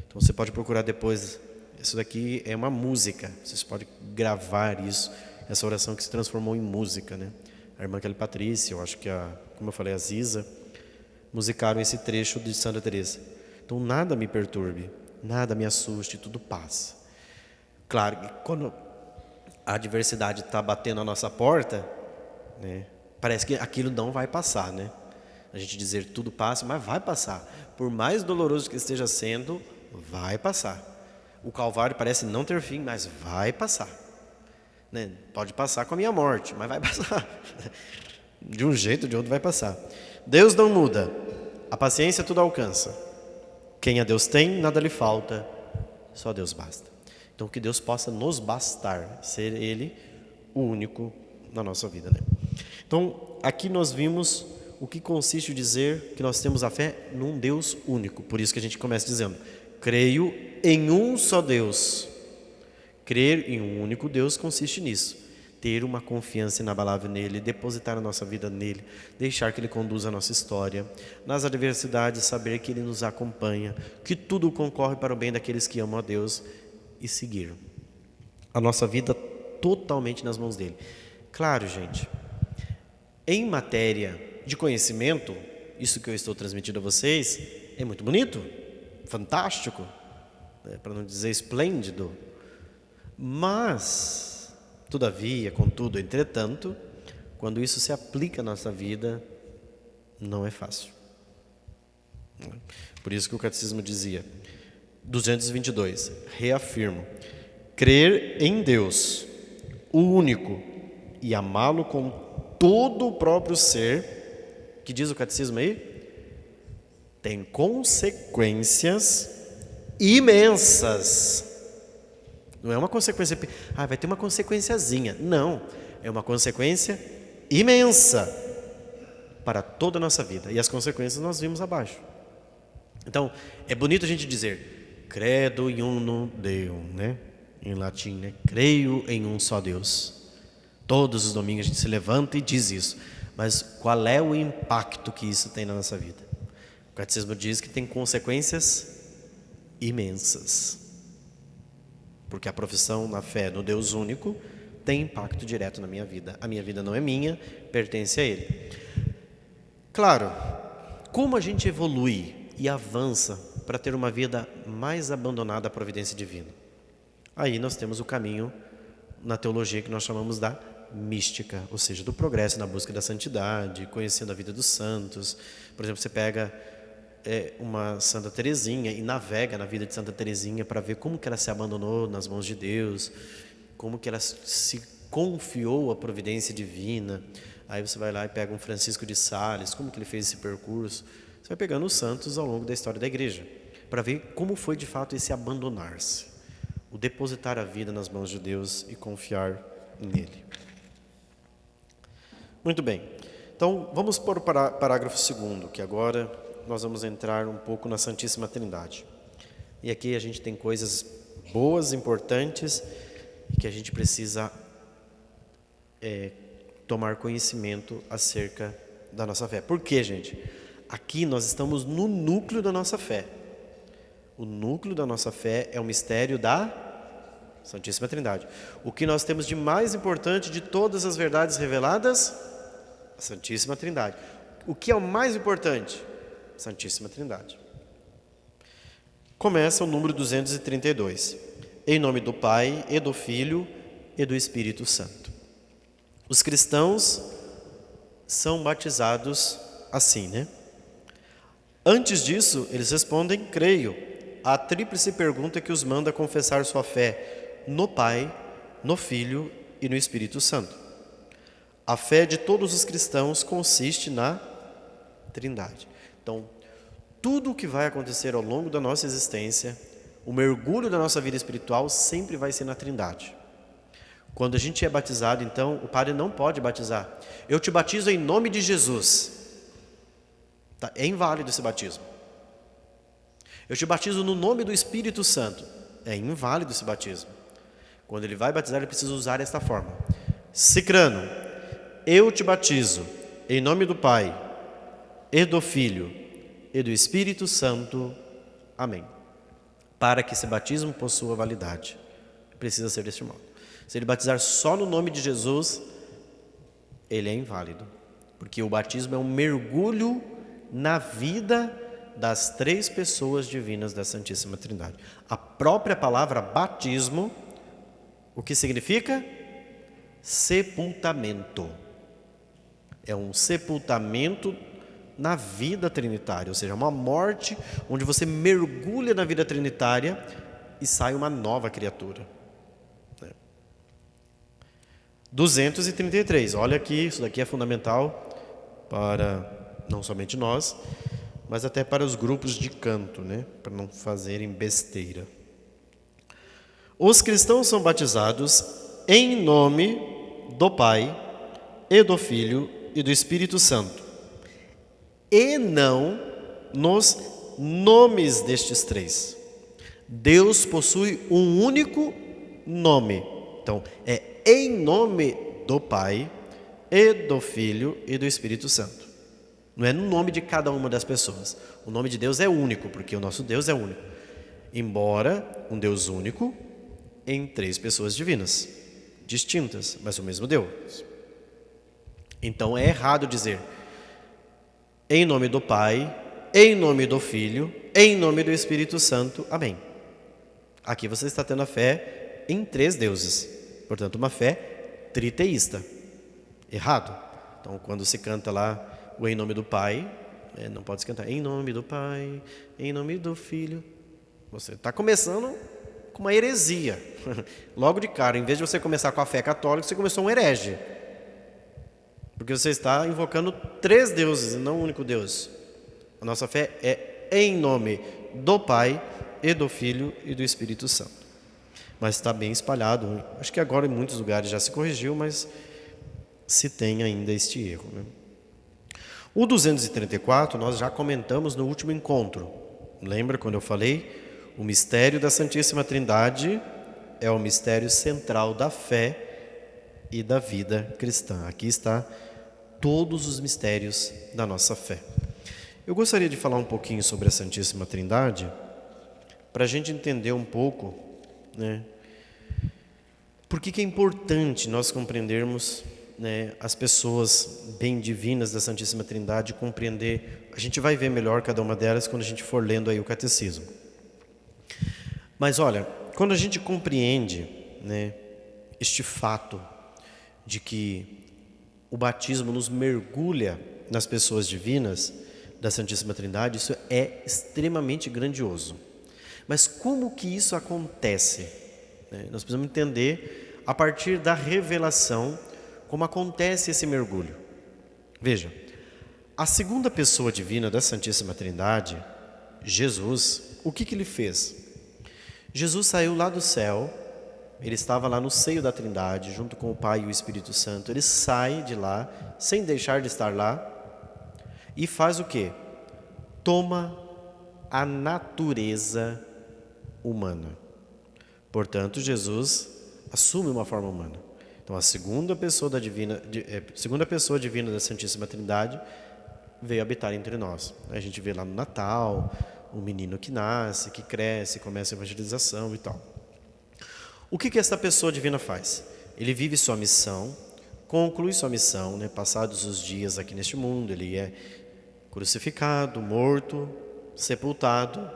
Então você pode procurar depois. Isso daqui é uma música. Vocês podem gravar isso, essa oração que se transformou em música, né? A irmã Kelly Patrícia, eu acho que como eu falei, a Ziza, musicaram esse trecho de Santa Teresa. Então nada me perturbe, nada me assuste, tudo passa. Claro que quando a adversidade está batendo a nossa porta, né, parece que aquilo não vai passar, né? A gente dizer tudo passa, mas vai passar. Por mais doloroso que esteja sendo, vai passar. O Calvário parece não ter fim, mas vai passar, né? Pode passar com a minha morte, mas vai passar. De um jeito ou de outro vai passar. Deus não muda, a paciência tudo alcança. Quem a Deus tem, nada lhe falta, só Deus basta. Então que Deus possa nos bastar, ser Ele o único na nossa vida, né? Então, aqui nós vimos o que consiste dizer que nós temos a fé num Deus único. Por isso que a gente começa dizendo, creio em um só Deus. Crer em um único Deus consiste nisso. Ter uma confiança inabalável nele, depositar a nossa vida nele, deixar que ele conduza a nossa história. Nas adversidades, saber que ele nos acompanha, que tudo concorre para o bem daqueles que amam a Deus e seguir a nossa vida totalmente nas mãos dele. Claro, gente, em matéria de conhecimento, isso que eu estou transmitindo a vocês é muito bonito, fantástico, para não dizer esplêndido, mas, todavia, contudo, entretanto, quando isso se aplica à nossa vida, não é fácil. Por isso que o Catecismo dizia, 222, reafirmo, crer em Deus, o único, e amá-lo com todo o próprio ser, que diz o Catecismo aí, tem consequências imensas. Não é uma consequência, vai ter uma consequenciazinha. Não, é uma consequência imensa para toda a nossa vida. E as consequências nós vimos abaixo. Então, é bonito a gente dizer, credo in uno Deum, né? Em latim, né? Creio em um só Deus. Todos os domingos a gente se levanta e diz isso. Mas qual é o impacto que isso tem na nossa vida? O Catecismo diz que tem consequências imensas. Porque a profissão na fé no Deus único tem impacto direto na minha vida. A minha vida não é minha, pertence a Ele. Claro, como a gente evolui e avança para ter uma vida mais abandonada à providência divina? Aí nós temos o caminho na teologia que nós chamamos da mística, ou seja, do progresso na busca da santidade, conhecendo a vida dos santos. Por exemplo, você pega uma Santa Teresinha e navega na vida de Santa Teresinha para ver como que ela se abandonou nas mãos de Deus, como que ela se confiou à providência divina. Aí você vai lá e pega um Francisco de Sales, como que ele fez esse percurso. Você vai pegando os santos ao longo da história da igreja, para ver como foi de fato esse abandonar-se, o depositar a vida nas mãos de Deus e confiar nele. Muito bem, então vamos para o parágrafo 2º, que agora nós vamos entrar um pouco na Santíssima Trindade. E aqui a gente tem coisas boas, importantes, que a gente precisa tomar conhecimento acerca da nossa fé. Por quê, gente? Aqui nós estamos no núcleo da nossa fé. O núcleo da nossa fé é o mistério da Santíssima Trindade. O que nós temos de mais importante de todas as verdades reveladas? A Santíssima Trindade. O que é o mais importante? Santíssima Trindade. Começa o número 232. Em nome do Pai, e do Filho, e do Espírito Santo. Os cristãos são batizados assim, né? Antes disso, eles respondem, creio, a tríplice pergunta que os manda confessar sua fé no Pai, no Filho e no Espírito Santo. A fé de todos os cristãos consiste na Trindade. Então, tudo o que vai acontecer ao longo da nossa existência, o mergulho da nossa vida espiritual sempre vai ser na Trindade. Quando a gente é batizado, então, o padre não pode batizar. Eu te batizo em nome de Jesus. Tá? É inválido esse batismo. Eu te batizo no nome do Espírito Santo. É inválido esse batismo. Quando ele vai batizar, ele precisa usar esta forma. Cicrano, eu te batizo em nome do Pai, e do Filho, e do Espírito Santo. Amém. Para que esse batismo possua validade, precisa ser deste modo. Se ele batizar só no nome de Jesus, ele é inválido. Porque o batismo é um mergulho na vida das três pessoas divinas da Santíssima Trindade. A própria palavra batismo, o que significa? Sepultamento. É um sepultamento na vida trinitária, ou seja, uma morte onde você mergulha na vida trinitária e sai uma nova criatura. 233, olha aqui, isso daqui é fundamental para não somente nós, mas até para os grupos de canto, né? Para não fazerem besteira. Os cristãos são batizados em nome do Pai, e do Filho e do Espírito Santo, e não nos nomes destes três. Deus possui um único nome. Então, é em nome do Pai, e do Filho e do Espírito Santo. Não é no nome de cada uma das pessoas. O nome de Deus é único, porque o nosso Deus é único. Embora um Deus único em três pessoas divinas, distintas, mas o mesmo Deus. Então é errado dizer em nome do Pai, em nome do Filho, em nome do Espírito Santo. Amém. Aqui você está tendo a fé em três deuses. Portanto, uma fé triteísta. Errado. Então, quando se canta lá o em nome do Pai, não pode se cantar em nome do Pai, em nome do Filho. Você está começando com uma heresia. Logo de cara, em vez de você começar com a fé católica, você começou um herege. Porque você está invocando três deuses e não um único Deus. A nossa fé é em nome do Pai, e do Filho e do Espírito Santo. Mas está bem espalhado. Acho que agora em muitos lugares já se corrigiu, mas se tem ainda este erro, né? O 234 nós já comentamos no último encontro. Lembra quando eu falei? O mistério da Santíssima Trindade é o mistério central da fé e da vida cristã. Aqui está todos os mistérios da nossa fé. Eu gostaria de falar um pouquinho sobre a Santíssima Trindade, para a gente entender um pouco, né, por que é importante nós compreendermos, né, as pessoas bem divinas da Santíssima Trindade, compreender. A gente vai ver melhor cada uma delas quando a gente for lendo aí o Catecismo. Mas olha, quando a gente compreende, né, este fato de que o batismo nos mergulha nas pessoas divinas da Santíssima Trindade, isso é extremamente grandioso. Mas como que isso acontece? Nós precisamos entender a partir da revelação como acontece esse mergulho. Veja, a segunda pessoa divina da Santíssima Trindade, Jesus, o que ele fez? Jesus saiu lá do céu, ele estava lá no seio da Trindade, junto com o Pai e o Espírito Santo. Ele sai de lá, sem deixar de estar lá, e faz o quê? Toma a natureza humana. Portanto, Jesus assume uma forma humana. Então, a segunda pessoa divina da Santíssima Trindade veio habitar entre nós. A gente vê lá no Natal, o menino que nasce, que cresce, começa a evangelização e tal. O que essa pessoa divina faz? Ele vive sua missão, conclui sua missão, né? Passados os dias aqui neste mundo, ele é crucificado, morto, sepultado,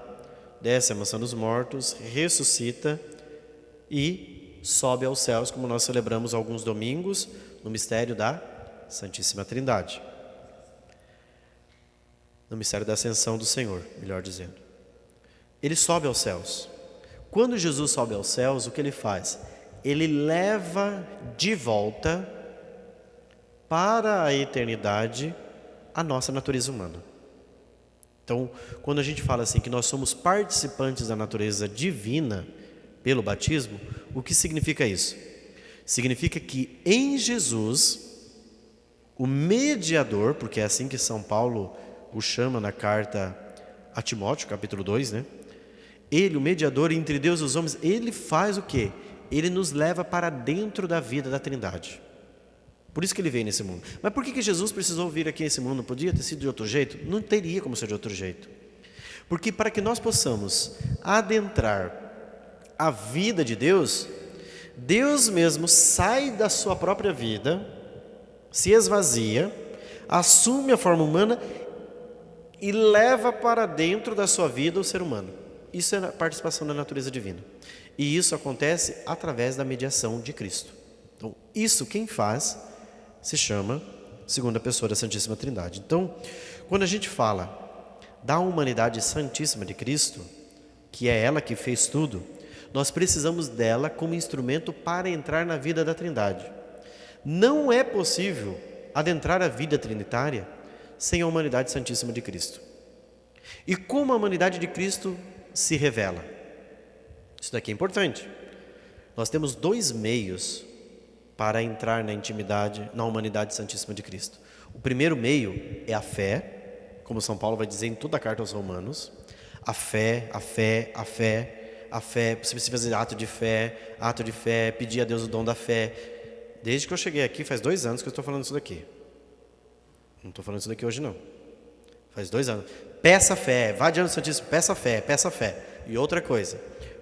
desce à mansão dos mortos, ressuscita e sobe aos céus, como nós celebramos alguns domingos no mistério da Santíssima Trindade. No mistério da ascensão do Senhor, melhor dizendo. Ele sobe aos céus. Quando Jesus sobe aos céus, o que ele faz? Ele leva de volta para a eternidade a nossa natureza humana. Então, quando a gente fala assim que nós somos participantes da natureza divina pelo batismo, o que significa isso? Significa que em Jesus, o mediador, porque é assim que São Paulo o chama na carta a Timóteo, capítulo 2, né? Ele, o mediador entre Deus e os homens, ele faz o quê? Ele nos leva para dentro da vida da Trindade. Por isso que ele veio nesse mundo. Mas por que Jesus precisou vir aqui nesse mundo? Não podia ter sido de outro jeito? Não teria como ser de outro jeito. Porque para que nós possamos adentrar a vida de Deus, Deus mesmo sai da sua própria vida, se esvazia, assume a forma humana e leva para dentro da sua vida o ser humano. Isso é a participação da natureza divina. E isso acontece através da mediação de Cristo. Então, isso quem faz se chama segunda pessoa da Santíssima Trindade. Então, quando a gente fala da humanidade santíssima de Cristo, que é ela que fez tudo, nós precisamos dela como instrumento para entrar na vida da Trindade. Não é possível adentrar a vida trinitária sem a humanidade santíssima de Cristo. E como a humanidade de Cristo se revela? Isso daqui é importante. Nós temos dois meios para entrar na intimidade, na humanidade santíssima de Cristo. O primeiro meio é a fé, como São Paulo vai dizer em toda a carta aos Romanos. A fé, você precisa fazer ato de fé, pedir a Deus o dom da fé. Desde que eu cheguei aqui, faz 2 anos que eu estou falando isso daqui. Não estou falando isso daqui hoje não. Faz 2 anos. Peça fé, vá diante do Santíssimo, peça fé. E outra coisa,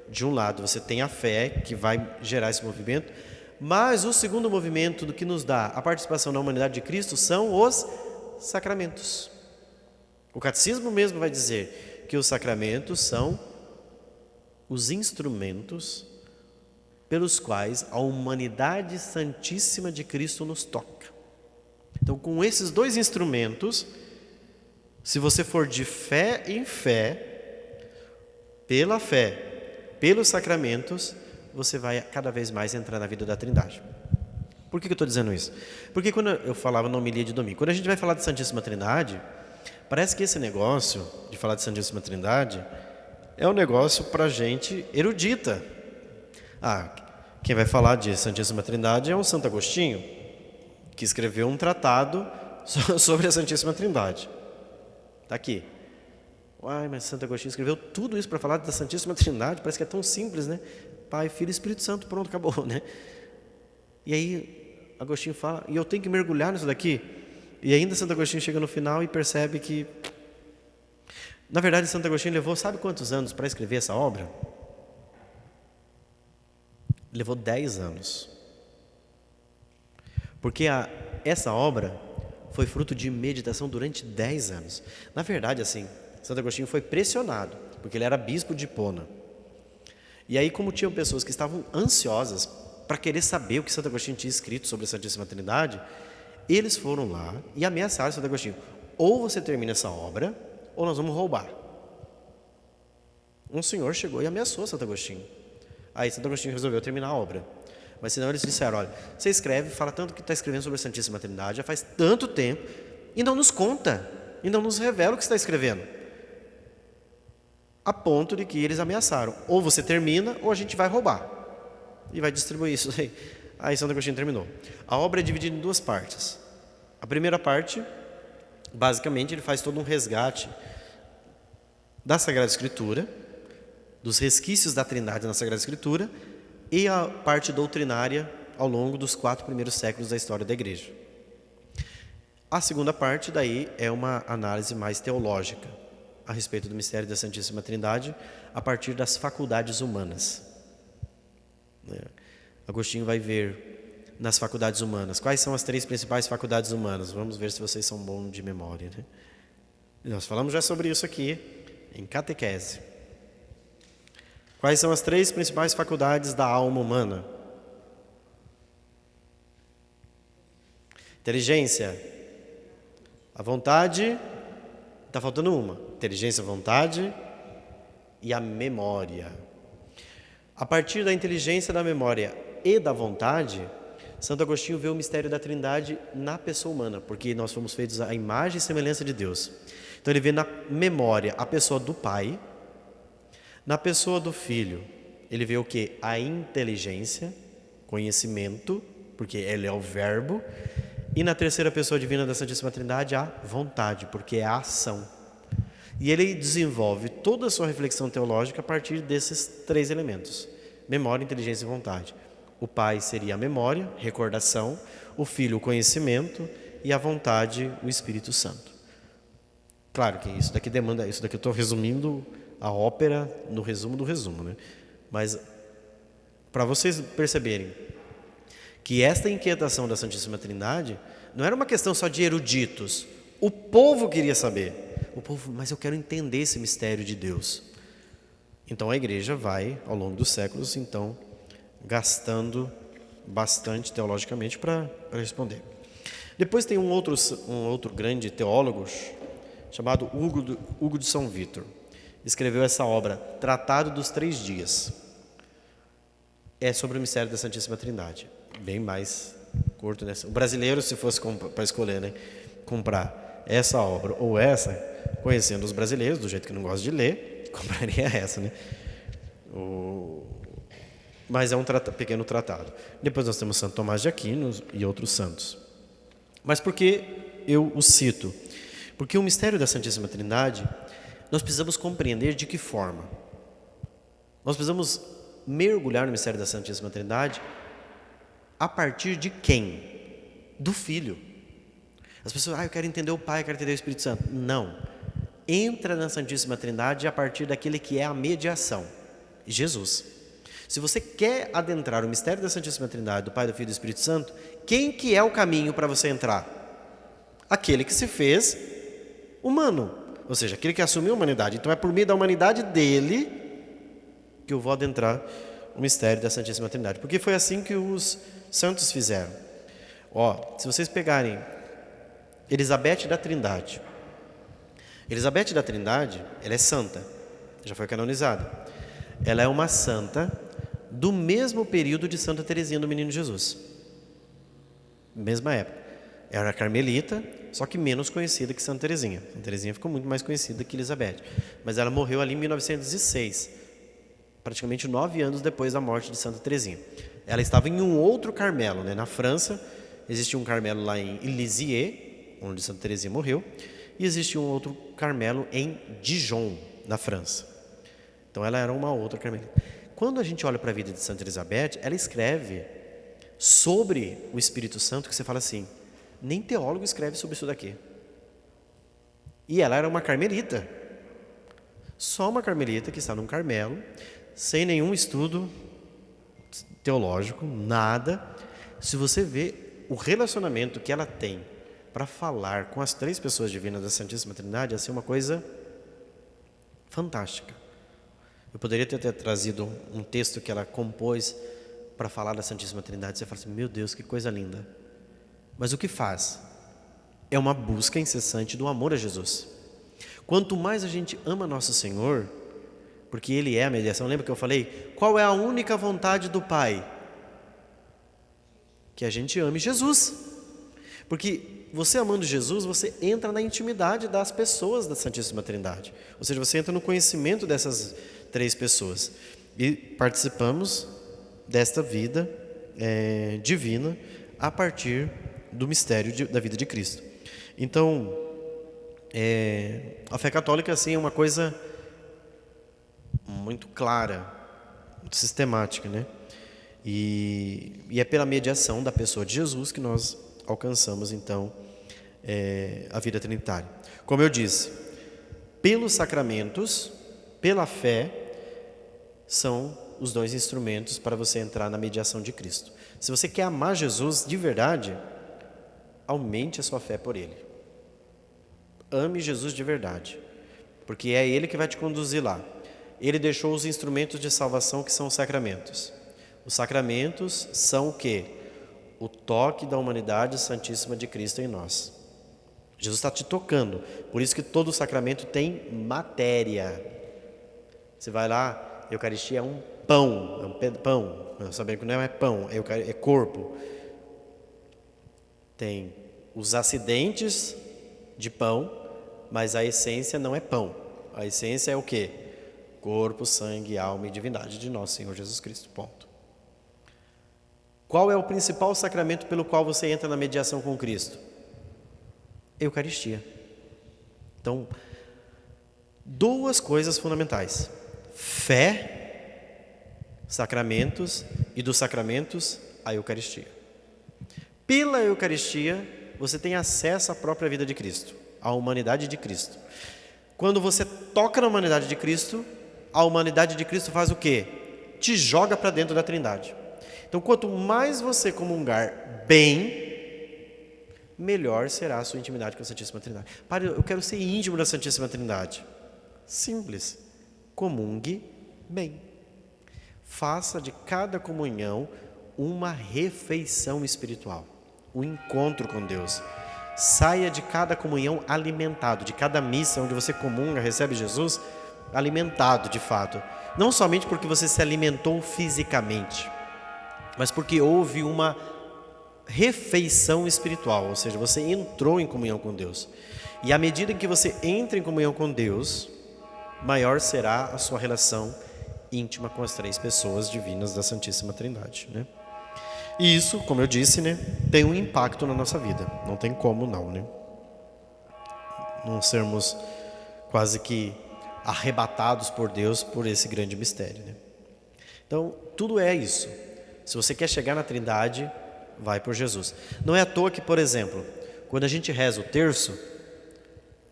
de um lado você tem a fé que vai gerar esse movimento, mas o segundo movimento do que nos dá a participação na humanidade de Cristo são os sacramentos. O catecismo mesmo vai dizer que os sacramentos são os instrumentos pelos quais a humanidade santíssima de Cristo nos toca. Então, com esses 2 instrumentos, se você for de fé em fé, pela fé, pelos sacramentos, você vai cada vez mais entrar na vida da Trindade. Por que eu estou dizendo isso? Porque quando eu falava na homilia de domingo, quando a gente vai falar de Santíssima Trindade, parece que esse negócio de falar de Santíssima Trindade é um negócio para gente erudita. Quem vai falar de Santíssima Trindade é um Santo Agostinho, que escreveu um tratado sobre a Santíssima Trindade. Está aqui. Mas Santo Agostinho escreveu tudo isso para falar da Santíssima Trindade, parece que é tão simples, né? Pai, Filho e Espírito Santo, pronto, acabou, né? E aí Agostinho fala, e eu tenho que mergulhar nisso daqui? E ainda Santo Agostinho chega no final e percebe que, na verdade, Santo Agostinho levou, sabe quantos anos para escrever essa obra? Levou 10 anos. Porque essa obra foi fruto de meditação durante 10 anos. Na verdade, assim, Santo Agostinho foi pressionado, porque ele era bispo de Hipona. E aí, como tinham pessoas que estavam ansiosas para querer saber o que Santo Agostinho tinha escrito sobre a Santíssima Trindade, eles foram lá e ameaçaram Santo Agostinho: ou você termina essa obra, ou nós vamos roubar. Um senhor chegou e ameaçou Santo Agostinho. Aí Santo Agostinho resolveu terminar a obra. Mas senão eles disseram: olha, você escreve, fala tanto que está escrevendo sobre a Santíssima Trindade, já faz tanto tempo, e não nos conta, e não nos revela o que está escrevendo. A ponto de que eles ameaçaram: ou você termina, ou a gente vai roubar. E vai distribuir isso aí. Aí Santo Agostinho terminou. A obra é dividida em 2 partes. A primeira parte, basicamente, ele faz todo um resgate da Sagrada Escritura, dos resquícios da Trindade na Sagrada Escritura, e a parte doutrinária ao longo dos 4 primeiros séculos da história da Igreja. A segunda parte daí é uma análise mais teológica a respeito do mistério da Santíssima Trindade a partir das faculdades humanas. Agostinho vai ver nas faculdades humanas quais são as 3 principais faculdades humanas. Vamos ver se vocês são bons de memória, né? Nós falamos já sobre isso aqui em catequese. Quais são as 3 principais faculdades da alma humana? Inteligência, a vontade, está faltando uma. Inteligência, vontade e a memória. A partir da inteligência, da memória e da vontade, Santo Agostinho vê o mistério da Trindade na pessoa humana, porque nós fomos feitos à imagem e semelhança de Deus. Então ele vê na memória a pessoa do Pai. Na pessoa do Filho, ele vê o quê? A inteligência, conhecimento, porque ele é o verbo. E na terceira pessoa divina da Santíssima Trindade, a vontade, porque é a ação. E ele desenvolve toda a sua reflexão teológica a partir desses 3 elementos: memória, inteligência e vontade. O Pai seria a memória, recordação; o Filho, o conhecimento; e a vontade, o Espírito Santo. Claro que isso daqui demanda, isso daqui eu estou resumindo a ópera no resumo do resumo, né? Mas para vocês perceberem que esta inquietação da Santíssima Trindade não era uma questão só de eruditos. O povo queria saber. O povo, mas eu quero entender esse mistério de Deus. Então a igreja vai, ao longo dos séculos, então, gastando bastante teologicamente para responder. Depois tem um outro grande teólogo chamado Hugo de São Vítor. Escreveu essa obra, Tratado dos 3 Dias. É sobre o mistério da Santíssima Trindade. Bem mais curto, né? O brasileiro, se fosse para escolher, né, comprar essa obra ou essa, conhecendo os brasileiros, do jeito que não gosta de ler, compraria essa, né? mas é um pequeno tratado. Depois nós temos Santo Tomás de Aquino e outros santos. Mas por que eu o cito? Porque o mistério da Santíssima Trindade, nós precisamos compreender de que forma. Nós precisamos mergulhar no mistério da Santíssima Trindade a partir de quem? Do Filho. As pessoas, eu quero entender o Pai, eu quero entender o Espírito Santo. Não. Entra na Santíssima Trindade a partir daquele que é a mediação, Jesus. Se você quer adentrar o mistério da Santíssima Trindade, do Pai, do Filho e do Espírito Santo, quem que é o caminho para você entrar? Aquele que se fez humano, ou seja, aquele que assumiu a humanidade. Então é por meio da humanidade dele que eu vou adentrar o mistério da Santíssima Trindade, porque foi assim que os santos fizeram. Se vocês pegarem Elizabeth da Trindade, ela é santa, já foi canonizada. Ela é uma santa do mesmo período de Santa Teresinha do Menino Jesus, mesma época. Ela era carmelita, só que menos conhecida que Santa Teresinha. Santa Teresinha ficou muito mais conhecida que Elizabeth, mas ela morreu ali em 1906, praticamente 9 anos depois da morte de Santa Teresinha. Ela estava em um outro Carmelo, na França. Existia um Carmelo lá em Lisieux, onde Santa Teresinha morreu, e existia um outro Carmelo em Dijon, na França. Então ela era uma outra carmelita. Quando a gente olha para a vida de Santa Elizabeth, ela escreve sobre o Espírito Santo, que você fala assim, nem teólogo escreve sobre isso daqui. E ela era uma carmelita, só uma carmelita que está num Carmelo, sem nenhum estudo teológico, nada. Se você vê o relacionamento que ela tem para falar com as 3 pessoas divinas da Santíssima Trindade, assim, uma coisa fantástica. Eu poderia ter trazido um texto que ela compôs para falar da Santíssima Trindade. Você fala assim, meu Deus, que coisa linda. Mas o que faz? É uma busca incessante do amor a Jesus. Quanto mais a gente ama nosso Senhor, porque Ele é a mediação, lembra que eu falei? Qual é a única vontade do Pai? Que a gente ame Jesus. Porque você amando Jesus, você entra na intimidade das pessoas da Santíssima Trindade. Ou seja, você entra no conhecimento dessas 3 pessoas. E participamos desta vida divina a partir do mistério da vida de Cristo. Então, a fé católica assim, é uma coisa muito clara, muito sistemática, E é pela mediação da pessoa de Jesus que nós alcançamos, então, a vida trinitária. Como eu disse, pelos sacramentos, pela fé, são os 2 instrumentos para você entrar na mediação de Cristo. Se você quer amar Jesus de verdade, aumente a sua fé por Ele. Ame Jesus de verdade, porque é Ele que vai te conduzir lá. Ele deixou os instrumentos de salvação, que são os sacramentos. Os sacramentos são o quê? O toque da humanidade santíssima de Cristo em nós. Jesus está te tocando. Por isso que todo sacramento tem matéria. Você vai lá, a Eucaristia é um pão. É um pão. Sabendo que não é pão, é corpo. Tem os acidentes de pão, mas a essência não é pão. A essência é o quê? Corpo, sangue, alma e divindade de nosso Senhor Jesus Cristo. Ponto. Qual é o principal sacramento pelo qual você entra na mediação com Cristo? Eucaristia. Então, 2 coisas fundamentais: fé, sacramentos, e dos sacramentos, a Eucaristia. Pela Eucaristia, você tem acesso à própria vida de Cristo, à humanidade de Cristo. Quando você toca na humanidade de Cristo, a humanidade de Cristo faz o quê? Te joga para dentro da Trindade. Então, quanto mais você comungar bem, melhor será a sua intimidade com a Santíssima Trindade. Padre, eu quero ser íntimo da Santíssima Trindade. Simples. Comungue bem. Faça de cada comunhão uma refeição espiritual, um encontro com Deus. Saia de cada comunhão alimentado, de cada missa onde você comunga, recebe Jesus, alimentado de fato. Não somente porque você se alimentou fisicamente, mas porque houve uma refeição espiritual, ou seja, você entrou em comunhão com Deus. E à medida em que você entra em comunhão com Deus, maior será a sua relação íntima com as três pessoas divinas da Santíssima Trindade, né? E isso, como eu disse, né, tem um impacto na nossa vida. Não tem como não, né? Não sermos quase que arrebatados por Deus por esse grande mistério, né? Então, tudo é isso. Se você quer chegar na Trindade, vai por Jesus. Não é à toa que, por exemplo, quando a gente reza o terço,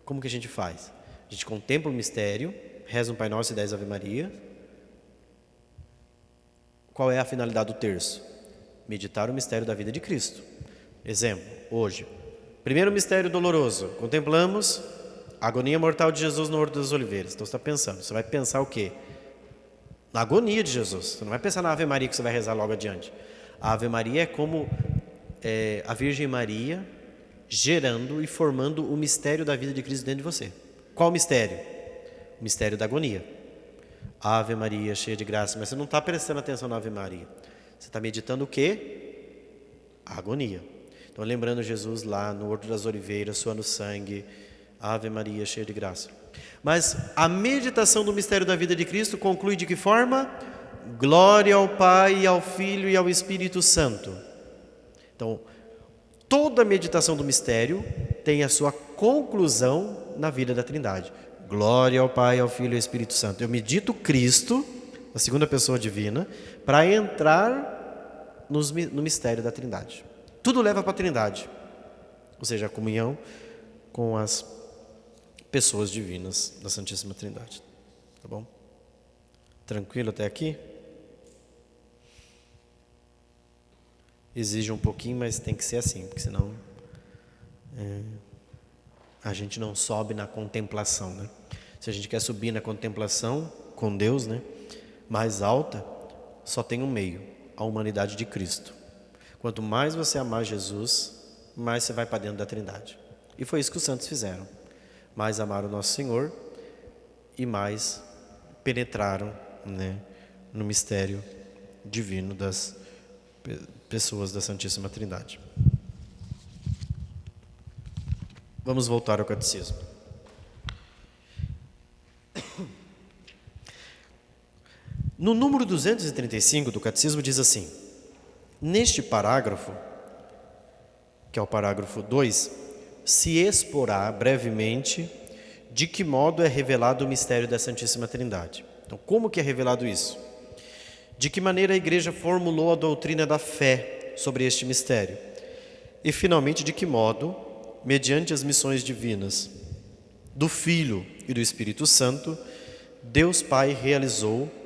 como que a gente faz? A gente contempla o mistério, reza um Pai Nosso e 10 Ave Maria. Qual é a finalidade do terço? Meditar o mistério da vida de Cristo. Exemplo, hoje, primeiro mistério doloroso, contemplamos a agonia mortal de Jesus no Horto das Oliveiras. Então você está pensando, você vai pensar o quê? Na agonia de Jesus. Você não vai pensar na Ave Maria que você vai rezar logo adiante. A Ave Maria é como a Virgem Maria gerando e formando o mistério da vida de Cristo dentro de você. Qual mistério? O mistério da agonia. Ave Maria, cheia de graça. Mas você não está prestando atenção na Ave Maria. Você está meditando o quê? A agonia. Então, lembrando Jesus lá no Horto das Oliveiras, suando sangue, Ave Maria, cheia de graça. Mas a meditação do mistério da vida de Cristo conclui de que forma? Glória ao Pai, ao Filho e ao Espírito Santo. Então, toda meditação do mistério tem a sua conclusão na vida da Trindade. Glória ao Pai, ao Filho e ao Espírito Santo. Eu medito Cristo, a segunda pessoa divina, para entrar no mistério da Trindade. Tudo leva para a Trindade, ou seja, a comunhão com as pessoas divinas da Santíssima Trindade. Tá bom? Tranquilo até aqui? Exige um pouquinho, mas tem que ser assim, porque senão a gente não sobe na contemplação, né? Se a gente quer subir na contemplação com Deus, né, mais alta, só tem um meio, a humanidade de Cristo. Quanto mais você amar Jesus, mais você vai para dentro da Trindade. E foi isso que os santos fizeram. Mais amaram o nosso Senhor e mais penetraram, né, no mistério divino das pessoas da Santíssima Trindade. Vamos voltar ao catecismo. No número 235 do catecismo diz assim: neste parágrafo, que é o parágrafo 2, se exporá brevemente de que modo é revelado o mistério da Santíssima Trindade. Então, como que é revelado isso? De que maneira a Igreja formulou a doutrina da fé sobre este mistério? E, finalmente, de que modo, mediante as missões divinas do Filho e do Espírito Santo, Deus Pai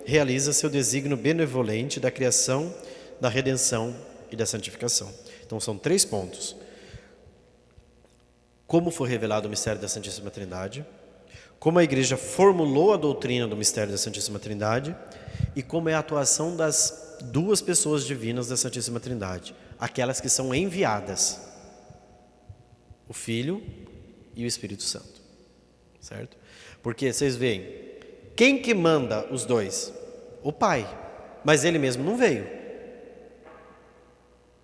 realiza seu desígnio benevolente da criação, da redenção e da santificação. Então, são 3 pontos. Como foi revelado o mistério da Santíssima Trindade, como a Igreja formulou a doutrina do mistério da Santíssima Trindade e como é a atuação das 2 pessoas divinas da Santíssima Trindade, aquelas que são enviadas, o Filho e o Espírito Santo, certo? Porque vocês veem, quem que manda os 2? O Pai, mas Ele mesmo não veio.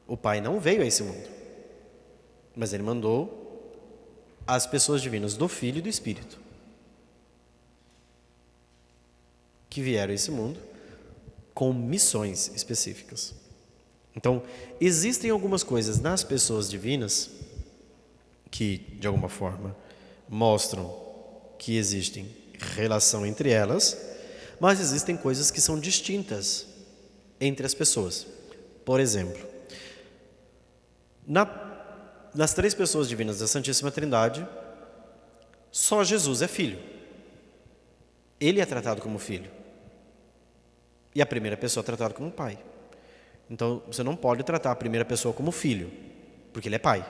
O Pai não veio a esse mundo, mas Ele mandou as pessoas divinas do Filho e do Espírito, que vieram a esse mundo com missões específicas. Então, existem algumas coisas nas pessoas divinas que, de alguma forma, mostram que existem relação entre elas, mas existem coisas que são distintas entre as pessoas. Por exemplo, nas 3 pessoas divinas da Santíssima Trindade, só Jesus é filho. Ele é tratado como filho. E a primeira pessoa é tratada como pai. Então, você não pode tratar a primeira pessoa como filho, porque ele é pai.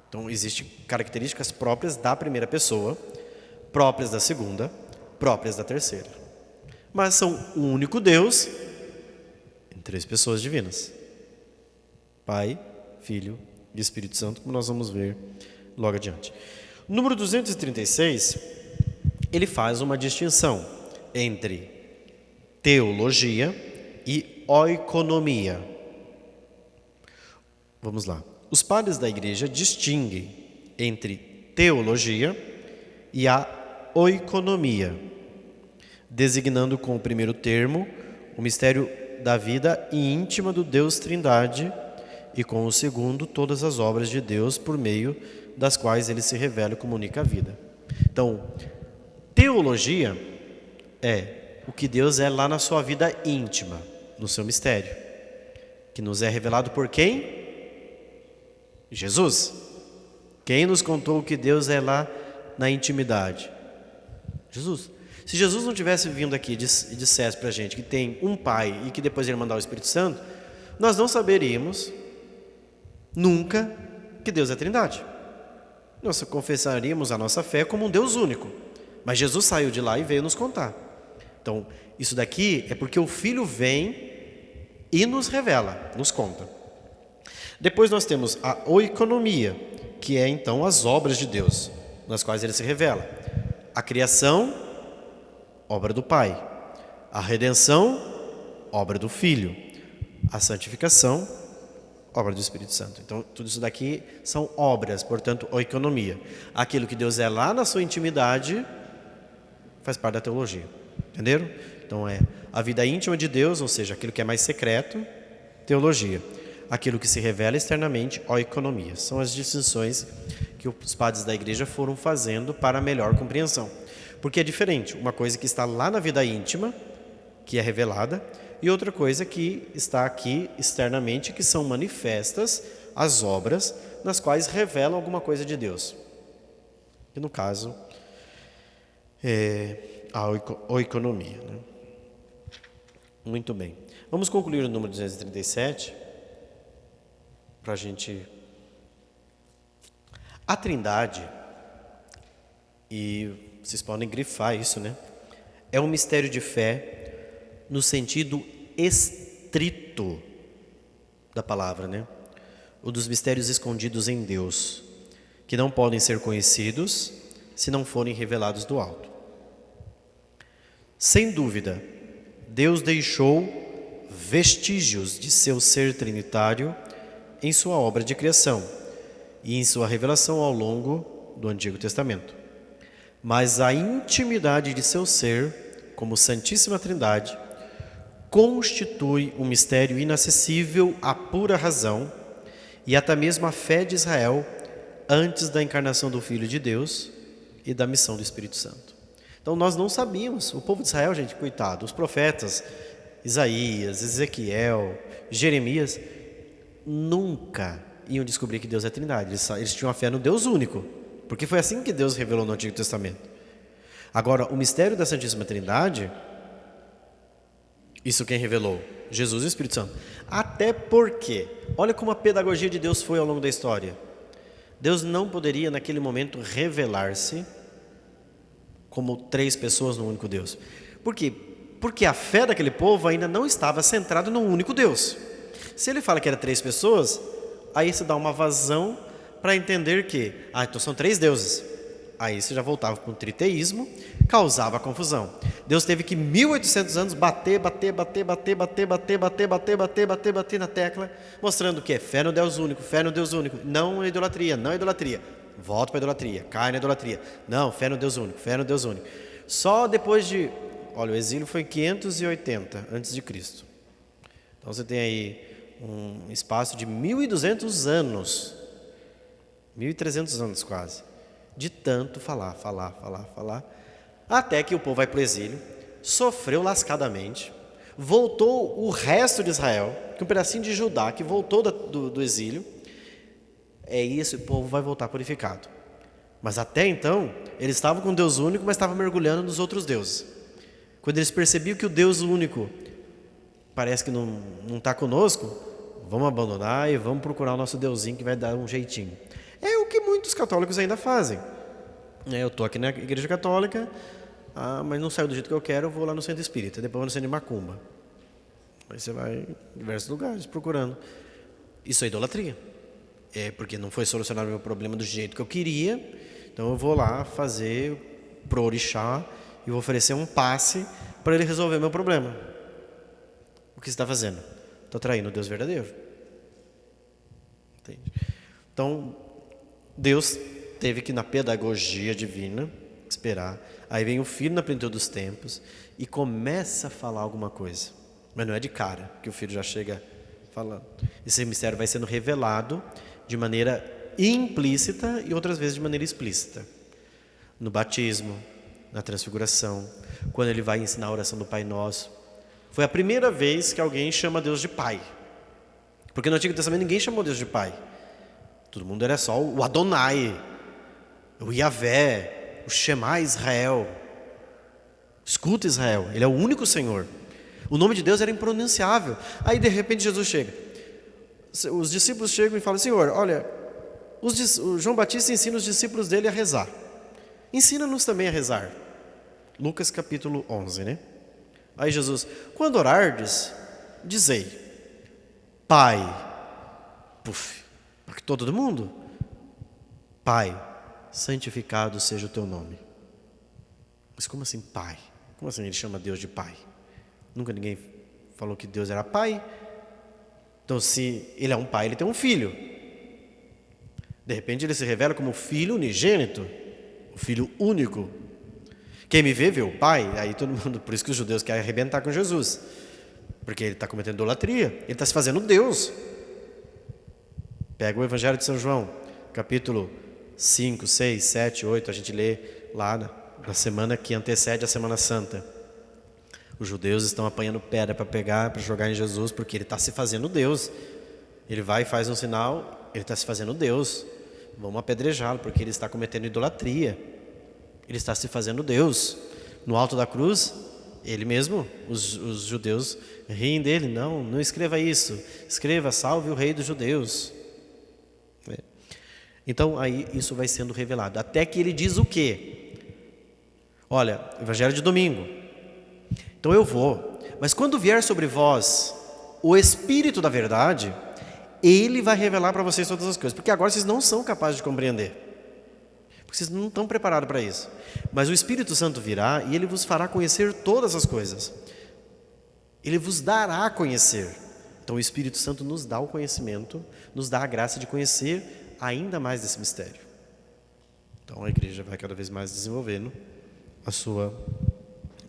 Então, existem características próprias da primeira pessoa, próprias da segunda, próprias da terceira. Mas são um único Deus em 3 pessoas divinas: Pai, Filho e Espírito Santo, como nós vamos ver logo adiante. O número 236, ele faz uma distinção entre teologia e oikonomia. Vamos lá. Os padres da Igreja distinguem entre teologia e a oikonomia. designando com o primeiro termo o mistério da vida íntima do Deus Trindade, e com o segundo todas as obras de Deus por meio das quais ele se revela e comunica a vida. Então, teologia é o que Deus é lá na sua vida íntima, no seu mistério, que nos é revelado por quem? Jesus. Quem nos contou o que Deus é lá na intimidade? Jesus. Se Jesus não tivesse vindo aqui e dissesse para a gente que tem um Pai e que depois ele mandar o Espírito Santo, nós não saberíamos nunca que Deus é Trindade. Nós confessaríamos a nossa fé como um Deus único. Mas Jesus saiu de lá e veio nos contar. Então, isso daqui é porque o Filho vem e nos revela, nos conta. Depois nós temos a oikonomia, que é então as obras de Deus, nas quais ele se revela. A criação, obra do Pai. A redenção, obra do Filho. A santificação, obra do Espírito Santo. Então, tudo isso daqui são obras, portanto, oikonomia. Aquilo que Deus é lá na sua intimidade faz parte da teologia. Entenderam? Então, é a vida íntima de Deus, ou seja, aquilo que é mais secreto, teologia. Aquilo que se revela externamente, oikonomia. São as distinções que os padres da igreja foram fazendo para melhor compreensão. Porque é diferente, uma coisa que está lá na vida íntima, que é revelada, e outra coisa que está aqui externamente, que são manifestas as obras nas quais revelam alguma coisa de Deus. E no caso, a oikonomia. Né? Muito bem. Vamos concluir o número 237, para a gente... A Trindade, e vocês podem grifar isso, né? É um mistério de fé no sentido estrito da palavra, né? O dos mistérios escondidos em Deus, que não podem ser conhecidos se não forem revelados do alto. Sem dúvida, Deus deixou vestígios de seu ser trinitário em sua obra de criação e em sua revelação ao longo do Antigo Testamento. Mas a intimidade de seu ser, como Santíssima Trindade, constitui um mistério inacessível à pura razão e até mesmo à fé de Israel antes da encarnação do Filho de Deus e da missão do Espírito Santo. Então nós não sabíamos, o povo de Israel, gente, coitado, os profetas Isaías, Ezequiel, Jeremias, nunca iam descobrir que Deus é Trindade. Eles tinham a fé no Deus único, porque foi assim que Deus revelou no Antigo Testamento. Agora, o mistério da Santíssima Trindade, isso quem revelou? Jesus e o Espírito Santo. Até porque, olha como a pedagogia de Deus foi ao longo da história. Deus não poderia naquele momento revelar-se como três pessoas no único Deus. Por quê? Porque a fé daquele povo ainda não estava centrada num único Deus. Se ele fala que era três pessoas, aí se dá uma vazão para entender que, então são três deuses. Aí você já voltava para um triteísmo, causava confusão. Deus teve que 1800 anos bater na tecla, mostrando que é fé no Deus único, não idolatria, não idolatria. Volta para a idolatria, cai na idolatria. Não, fé no Deus único, fé no Deus único. Só depois de, olha, o exílio foi 580 a.C. Então você tem aí um espaço de 1200 anos, 1300 anos quase, de tanto falar, até que o povo vai para o exílio, sofreu lascadamente, voltou o resto de Israel, que um pedacinho de Judá que voltou do exílio, é isso, o povo vai voltar purificado. Mas até então, eles estavam com Deus único, mas estavam mergulhando nos outros deuses. Quando eles percebiam que o Deus único parece que não está conosco, vamos abandonar e vamos procurar o nosso Deusinho que vai dar um jeitinho. É o que muitos católicos ainda fazem. Eu estou aqui na igreja católica, mas não saiu do jeito que eu quero, eu vou lá no centro espírita, depois vou no centro de macumba. Aí você vai em diversos lugares procurando. Isso é idolatria. É porque não foi solucionar o meu problema do jeito que eu queria, então eu vou lá fazer pro orixá e vou oferecer um passe para ele resolver meu problema. O que você está fazendo? Estou traindo o Deus verdadeiro. Entende? Então, Deus teve que, na pedagogia divina, esperar. Aí vem o Filho na plenitude dos tempos e começa a falar alguma coisa. Mas não é de cara que o Filho já chega falando. Esse mistério vai sendo revelado de maneira implícita e outras vezes de maneira explícita. No batismo, na transfiguração, quando ele vai ensinar a oração do Pai Nosso. Foi a primeira vez que alguém chama Deus de Pai. Porque no Antigo Testamento ninguém chamou Deus de Pai. Todo mundo era só o Adonai, o Yahvé, o Shema Israel. Escuta, Israel, ele é o único Senhor. O nome de Deus era impronunciável. Aí de repente Jesus chega. Os discípulos chegam e falam: Senhor, olha, o João Batista ensina os discípulos dele a rezar. Ensina-nos também a rezar. Lucas capítulo 11, né? Aí Jesus: quando orardes, dizei: Pai, porque todo mundo, Pai, santificado seja o teu nome. Mas como assim Pai? Como assim ele chama Deus de Pai? Nunca ninguém falou que Deus era Pai. Então, se ele é um Pai, ele tem um Filho. De repente ele se revela como Filho unigênito, o Filho único. Quem me vê, vê o Pai. Aí todo mundo, por isso que os judeus querem arrebentar com Jesus, porque ele está cometendo idolatria, ele está se fazendo Deus. Pega o Evangelho de São João, capítulo 5, 6, 7, 8, a gente lê lá na semana que antecede a Semana Santa. Os judeus estão apanhando pedra para pegar, para jogar em Jesus, porque ele está se fazendo Deus. Ele vai e faz um sinal, ele está se fazendo Deus. Vamos apedrejá-lo, porque ele está cometendo idolatria. Ele está se fazendo Deus. No alto da cruz, ele mesmo, os judeus riem dele. Não escreva isso. Escreva: salve o rei dos judeus. Então aí isso vai sendo revelado. Até que ele diz o quê? Olha, Evangelho de domingo. Então eu vou, mas quando vier sobre vós o Espírito da verdade, ele vai revelar para vocês todas as coisas. Porque agora vocês não são capazes de compreender. Porque vocês não estão preparados para isso. Mas o Espírito Santo virá e ele vos fará conhecer todas as coisas. Ele vos dará a conhecer. Então o Espírito Santo nos dá o conhecimento, nos dá a graça de conhecer ainda mais desse mistério. Então a igreja vai cada vez mais desenvolvendo a sua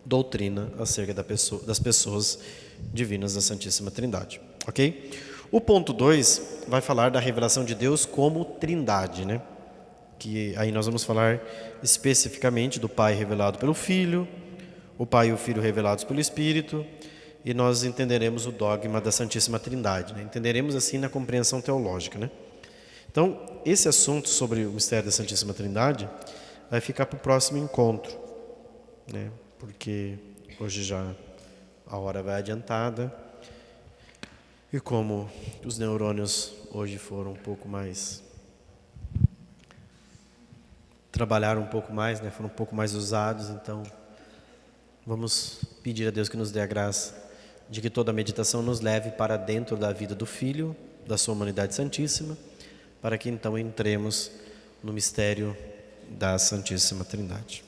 doutrina acerca das pessoas divinas da Santíssima Trindade. Ok? O ponto 2 vai falar da revelação de Deus como Trindade, né? Que aí nós vamos falar especificamente do Pai revelado pelo Filho, o Pai e o Filho revelados pelo Espírito, e nós entenderemos o dogma da Santíssima Trindade, né? Entenderemos assim na compreensão teológica, né? Então, esse assunto sobre o mistério da Santíssima Trindade vai ficar para o próximo encontro, né? Porque hoje já a hora vai adiantada, e como os neurônios hoje foram um pouco mais, trabalharam um pouco mais, né? Foram um pouco mais usados, então vamos pedir a Deus que nos dê a graça de que toda a meditação nos leve para dentro da vida do Filho, da sua humanidade santíssima, para que então entremos no mistério da Santíssima Trindade.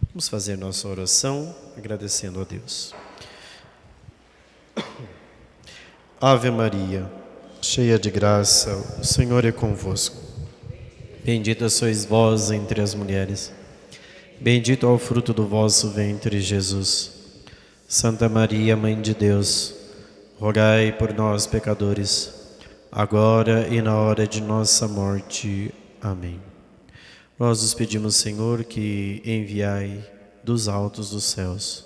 Vamos fazer nossa oração agradecendo a Deus. Ave Maria, cheia de graça, o Senhor é convosco. Bendita sois vós entre as mulheres. Bendito é o fruto do vosso ventre, Jesus. Santa Maria, Mãe de Deus, rogai por nós, pecadores, agora e na hora de nossa morte. Amém. Nós os pedimos, Senhor, que enviai dos altos dos céus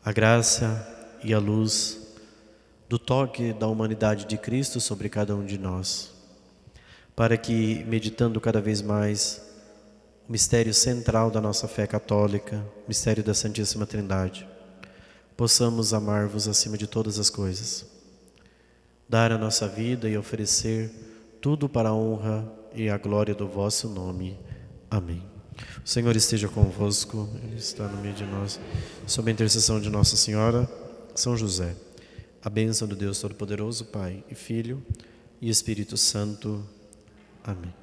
a graça e a luz do toque da humanidade de Cristo sobre cada um de nós, para que, meditando cada vez mais o mistério central da nossa fé católica, o mistério da Santíssima Trindade, possamos amar-vos acima de todas as coisas, dar a nossa vida e oferecer tudo para a honra e a glória do vosso nome. Amém. O Senhor esteja convosco, Ele está no meio de nós. Sob a intercessão de Nossa Senhora, São José, a bênção do Deus Todo-Poderoso, Pai e Filho e Espírito Santo. Amém.